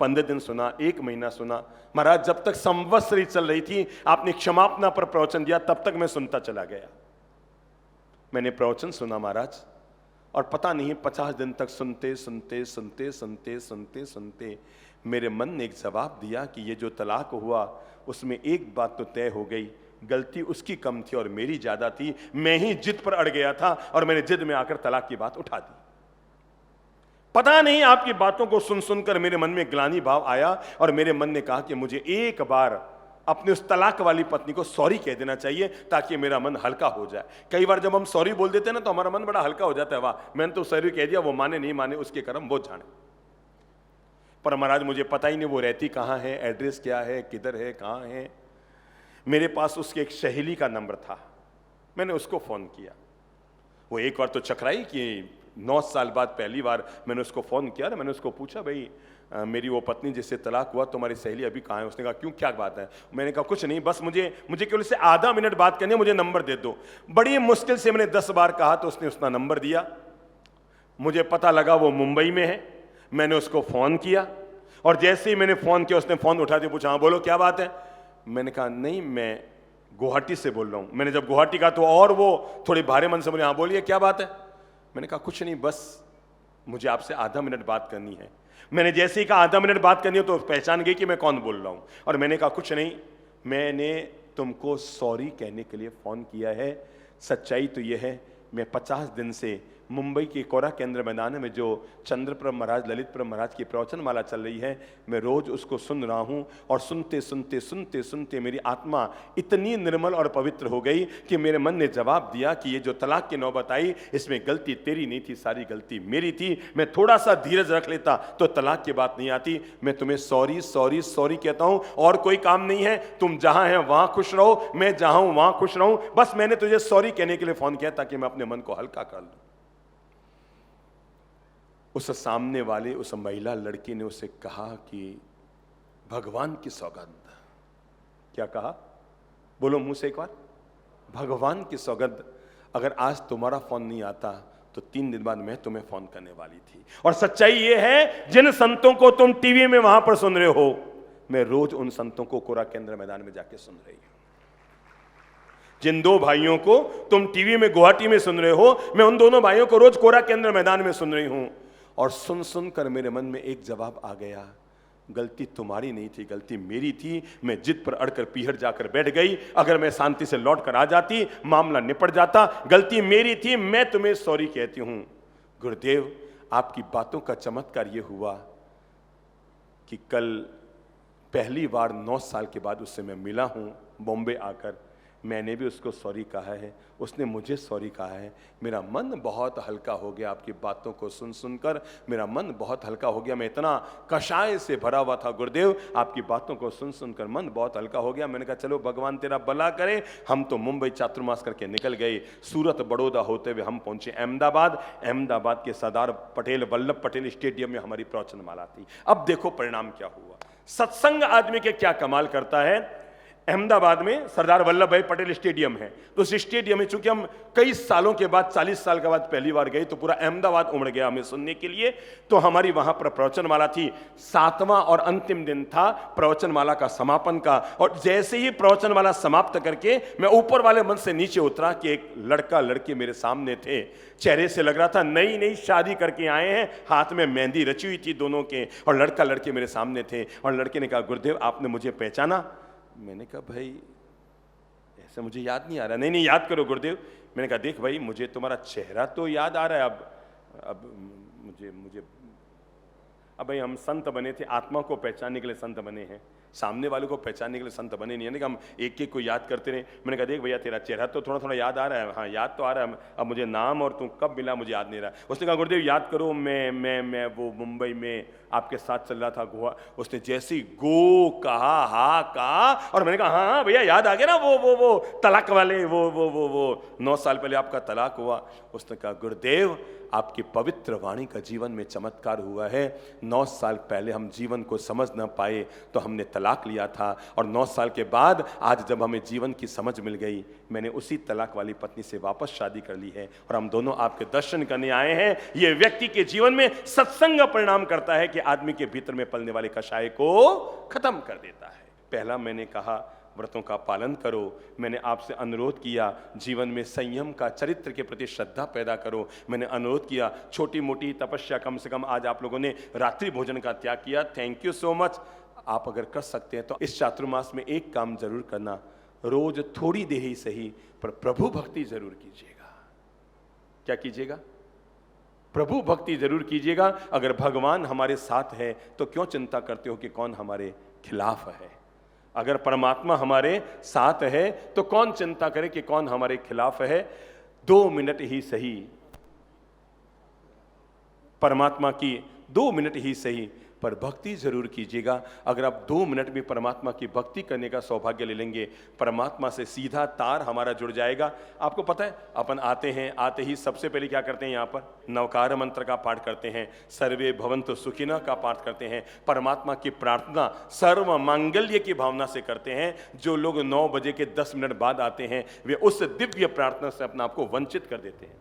15 दिन सुना, 1 महीना सुना। महाराज जब तक संवत्सरी चल रही थी, आपने क्षमापना पर प्रवचन दिया, तब तक मैं सुनता चला गया। मैंने प्रवचन सुना महाराज, और पता नहीं 50 दिन तक सुनते सुनते सुनते सुनते सुनते सुनते मेरे मन ने एक जवाब दिया कि ये जो तलाक हुआ उसमें एक बात तो तय हो गई, गलती उसकी कम थी और मेरी ज्यादा थी। मैं ही जिद पर अड़ गया था और मैंने जिद में आकर तलाक की बात उठा दी। पता नहीं आपकी बातों को सुन सुनकर मेरे मन में ग्लानि भाव आया और मेरे मन ने कहा कि मुझे एक बार अपनी उस तलाक वाली पत्नी को सॉरी कह देना चाहिए ताकि मेरा मन हल्का हो जाए। कई बार जब हम सॉरी बोल देते हैं ना तो हमारा मन बड़ा हल्का हो जाता है, वाह मैंने तो सॉरी कह दिया, वो माने नहीं माने उसके कर्म वो जाने। पर महाराज मुझे पता ही नहीं वो रहती कहाँ है, एड्रेस क्या है, किधर है, कहाँ है। मेरे पास उसके एक सहेली का नंबर था, मैंने उसको फोन किया। वो एक बार तो चकराई कि 9 साल बाद पहली बार मैंने उसको फोन किया ना, मैंने उसको पूछा भाई मेरी वो पत्नी जिससे तलाक हुआ तुम्हारी सहेली अभी कहाँ है? उसने कहा क्यों, क्या बात है? मैंने कहा कुछ नहीं, बस मुझे केवल से आधा मिनट बात करनी है, मुझे नंबर दे दो। बड़ी मुश्किल से मैंने 10 बार कहा तो उसने उसका नंबर दिया। मुझे पता लगा वो मुंबई में है। मैंने उसको फोन किया और जैसे ही मैंने फोन किया उसने फोन उठा के पूछा हाँ बोलो क्या बात है? मैंने कहा नहीं मैं गुवाहाटी से बोल रहा हूँ। मैंने जब गुवाहाटी कहा तो और वो थोड़ी भारे मन से बोले हाँ बोलिए क्या बात है? मैंने कहा कुछ नहीं, बस मुझे आपसे आधा मिनट बात करनी है। मैंने जैसे ही कहा आधा मिनट बात करनी है तो पहचान गई कि मैं कौन बोल रहा हूँ और मैंने कहा कुछ नहीं, मैंने तुमको सॉरी कहने के लिए फोन किया है। सच्चाई तो यह है मैं 50 दिन से मुंबई के कोरा केंद्र मैदान में जो चंद्रप्रभ महाराज, ललितप्रभ महाराज की प्रवचन माला चल रही है, मैं रोज उसको सुन रहा हूं और सुनते सुनते सुनते सुनते मेरी आत्मा इतनी निर्मल और पवित्र हो गई कि मेरे मन ने जवाब दिया कि ये जो तलाक की नौबत आई, इसमें गलती तेरी नहीं थी, सारी गलती मेरी थी। मैं थोड़ा सा धीरज रख लेता तो तलाक की बात नहीं आती। मैं तुम्हें सॉरी सॉरी सॉरी कहता हूं, और कोई काम नहीं है। तुम जहां हैं वहां खुश रहो, मैं जहां हूं वहां खुश रहूं। बस मैंने तुझे सॉरी कहने के लिए फोन किया ताकि मैं अपने मन को हल्का कर लूं। उस सामने वाले उस महिला लड़की ने उसे कहा कि भगवान की सौगंध। क्या कहा? बोलो मुंह से एक बार, भगवान की सौगंध, अगर आज तुम्हारा फोन नहीं आता तो 3 दिन बाद मैं तुम्हें फोन करने वाली थी। और सच्चाई यह है, जिन संतों को तुम टीवी में वहां पर सुन रहे हो, मैं रोज उन संतों को कोरा केंद्र मैदान में जाके सुन रही हूं। जिन 2 भाइयों को तुम टीवी में गुवाहाटी में सुन रहे हो, मैं उन दोनों भाइयों को रोज कोरा केंद्र मैदान में सुन रही हूं। और सुन सुनकर मेरे मन में एक जवाब आ गया, गलती तुम्हारी नहीं थी, गलती मेरी थी। मैं जिद पर अड़कर पीहर जाकर बैठ गई। अगर मैं शांति से लौट कर आ जाती, मामला निपट जाता। गलती मेरी थी, मैं तुम्हें सॉरी कहती हूं। गुरुदेव, आपकी बातों का चमत्कार यह हुआ कि कल पहली बार 9 साल के बाद उससे मैं मिला हूं बॉम्बे आकर। मैंने भी उसको सॉरी कहा है, उसने मुझे सॉरी कहा है। मेरा मन बहुत हल्का हो गया आपकी बातों को सुन सुनकर, मेरा मन बहुत हल्का हो गया। मैं इतना कषाय से भरा हुआ था गुरुदेव, आपकी बातों को सुन सुनकर मन बहुत हल्का हो गया। मैंने कहा चलो भगवान तेरा भला करे। हम तो मुंबई चातुर्मास करके निकल गए। सूरत बड़ौदा होते हुए हम पहुंचे अहमदाबाद। अहमदाबाद के सरदार पटेल, वल्लभ पटेल स्टेडियम में हमारी प्रवचन माला थी। अब देखो परिणाम क्या हुआ। सत्संग आदमी के क्या कमाल करता है। अहमदाबाद में सरदार वल्लभ भाई पटेल स्टेडियम है, तो उस स्टेडियम में चूंकि हम कई सालों के बाद, 40 साल के बाद पहली बार गए, तो पूरा अहमदाबाद उमड़ गया हमें सुनने के लिए। तो हमारी वहां पर प्रवचनमाला थी। 7वां और अंतिम दिन था प्रवचनमाला का समापन का। और जैसे ही प्रवचनमाला समाप्त करके मैं ऊपर वाले मंच से नीचे उतरा कि एक लड़का लड़की मेरे सामने थे। चेहरे से लग रहा था नई नई शादी करके आए हैं, हाथ में मेहंदी रची हुई थी दोनों के, और लड़का लड़की मेरे सामने थे। और लड़के ने कहा गुरुदेव आपने मुझे पहचाना? मैंने कहा भाई ऐसे मुझे याद नहीं आ रहा। नहीं याद करो गुरुदेव। मैंने कहा देख भाई, मुझे तुम्हारा चेहरा तो याद आ रहा है, अब मुझे अब भाई हम संत बने थे, आत्मा को पहचानने के लिए संत बने हैं, सामने वाले को पहचानने के लिए संत बने नहीं। यानी कि हम एक एक को याद करते रहे। मैंने कहा देख भैया तेरा चेहरा तो थोड़ा थोड़ा याद आ रहा है। हाँ याद तो आ रहा है, अब मुझे नाम और तू कब मिला मुझे याद नहीं रहा। उसने कहा गुरुदेव याद करो, मैं वो मुंबई में आपके साथ चल रहा था गोवा। उसने जैसे ही गो कहा, हा कहा, और मैंने कहा हाँ भैया याद आ गया ना, वो तलाक वाले, वो 9 साल पहले आपका तलाक हुआ। उसने कहा गुरुदेव आपकी पवित्र वाणी का जीवन में चमत्कार हुआ है। 9 साल पहले हम जीवन को समझ न पाए तो हमने तलाक लिया था, और 9 साल के बाद आज जब हमें जीवन की समझ मिल गई, मैंने उसी तलाक वाली पत्नी से वापस शादी कर ली है, और हम दोनों आपके दर्शन करने आए हैं। ये व्यक्ति के जीवन में सत्संग परिणाम करता है कि आदमी के भीतर में पलने वाले कषाय को खत्म कर देता है। पहला मैंने कहा व्रतों का पालन करो। मैंने आपसे अनुरोध किया जीवन में संयम का, चरित्र के प्रति श्रद्धा पैदा करो। मैंने अनुरोध किया छोटी मोटी तपस्या, कम से कम आज आप लोगों ने रात्रि भोजन का त्याग किया, थैंक यू सो मच। आप अगर कर सकते हैं तो इस चातुर्मास में एक काम जरूर करना, रोज थोड़ी देर ही सही पर प्रभु भक्ति जरूर कीजिएगा। क्या कीजिएगा? प्रभु भक्ति जरूर कीजिएगा। अगर भगवान हमारे साथ है तो क्यों चिंता करते हो कि कौन हमारे खिलाफ है। अगर परमात्मा हमारे साथ है तो कौन चिंता करे कि कौन हमारे खिलाफ है। 2 मिनट ही सही, परमात्मा की 2 मिनट ही सही पर भक्ति जरूर कीजिएगा। अगर आप 2 मिनट में परमात्मा की भक्ति करने का सौभाग्य ले लेंगे, परमात्मा से सीधा तार हमारा जुड़ जाएगा। आपको पता है अपन आते हैं, आते ही सबसे पहले क्या करते हैं, यहाँ पर नवकार मंत्र का पाठ करते हैं, सर्वे भवन्तु सुखिनः का पाठ करते हैं, परमात्मा की प्रार्थना सर्व मांगल्य की भावना से करते हैं। जो लोग 9 बजे के 10 मिनट बाद आते हैं वे उस दिव्य प्रार्थना से अपने आप को वंचित कर देते हैं।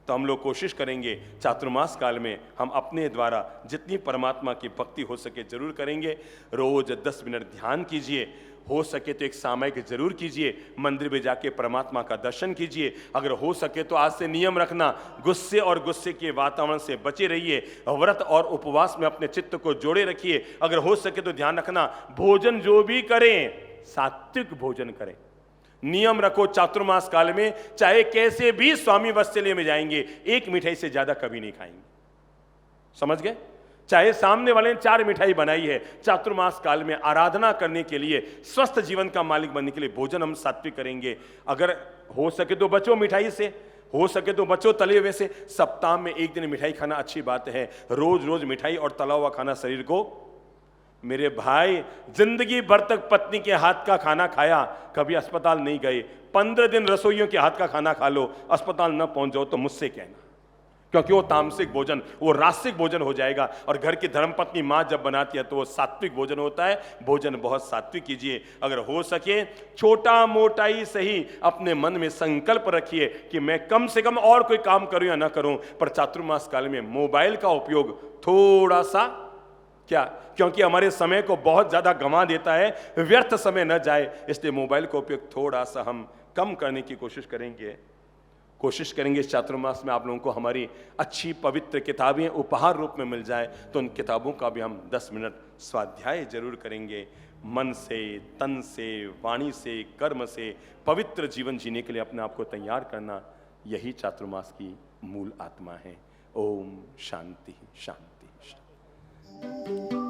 तो हम लोग कोशिश करेंगे चातुर्मास काल में हम अपने द्वारा जितनी परमात्मा की भक्ति हो सके जरूर करेंगे। रोज 10 मिनट ध्यान कीजिए, हो सके तो एक सामयिक जरूर कीजिए, मंदिर में जाके परमात्मा का दर्शन कीजिए। अगर हो सके तो आज से नियम रखना, गुस्से और गुस्से के वातावरण से बचे रहिए। व्रत और उपवास में अपने चित्त को जोड़े रखिए। अगर हो सके तो ध्यान रखना, भोजन जो भी करें सात्विक भोजन करें। नियम रखो चातुर्मास काल में, चाहे कैसे भी स्वामी वात्सल्य में जाएंगे, एक मिठाई से ज्यादा कभी नहीं खाएंगे। समझ गए? चाहे सामने वाले ने 4 मिठाई बनाई है, चातुर्मास काल में आराधना करने के लिए, स्वस्थ जीवन का मालिक बनने के लिए भोजन हम सात्विक करेंगे। अगर हो सके तो बचो मिठाई से, हो सके तो बचो तले हुए से। सप्ताह में 1 दिन मिठाई खाना अच्छी बात है, रोज रोज मिठाई और तला हुआ खाना शरीर को। मेरे भाई, जिंदगी भर तक पत्नी के हाथ का खाना खाया, कभी अस्पताल नहीं गए, 15 दिन रसोइयों के हाथ का खाना खा लो, अस्पताल न पहुंच जाओ तो मुझसे कहना, क्योंकि वो तामसिक भोजन, वो रासिक भोजन हो जाएगा। और घर की धर्मपत्नी मां जब बनाती है तो वो सात्विक भोजन होता है। भोजन बहुत सात्विक कीजिए। अगर हो सके छोटा मोटा ही सही अपने मन में संकल्प रखिए कि मैं कम से कम और कोई काम करूं या ना करूं, पर चातुर्मास काल में मोबाइल का उपयोग थोड़ा सा, क्या, क्योंकि हमारे समय को बहुत ज्यादा गंवा देता है, व्यर्थ समय न जाए, इसलिए मोबाइल का उपयोग थोड़ा सा हम कम करने की कोशिश करेंगे इस चातुर्मास में। आप लोगों को हमारी अच्छी पवित्र किताबें उपहार रूप में मिल जाए तो उन किताबों का भी हम 10 मिनट स्वाध्याय जरूर करेंगे। मन से, तन से, वाणी से, कर्म से पवित्र जीवन जीने के लिए अपने आप को तैयार करना, यही चातुर्मास की मूल आत्मा है। ओम शांति शांति शांति।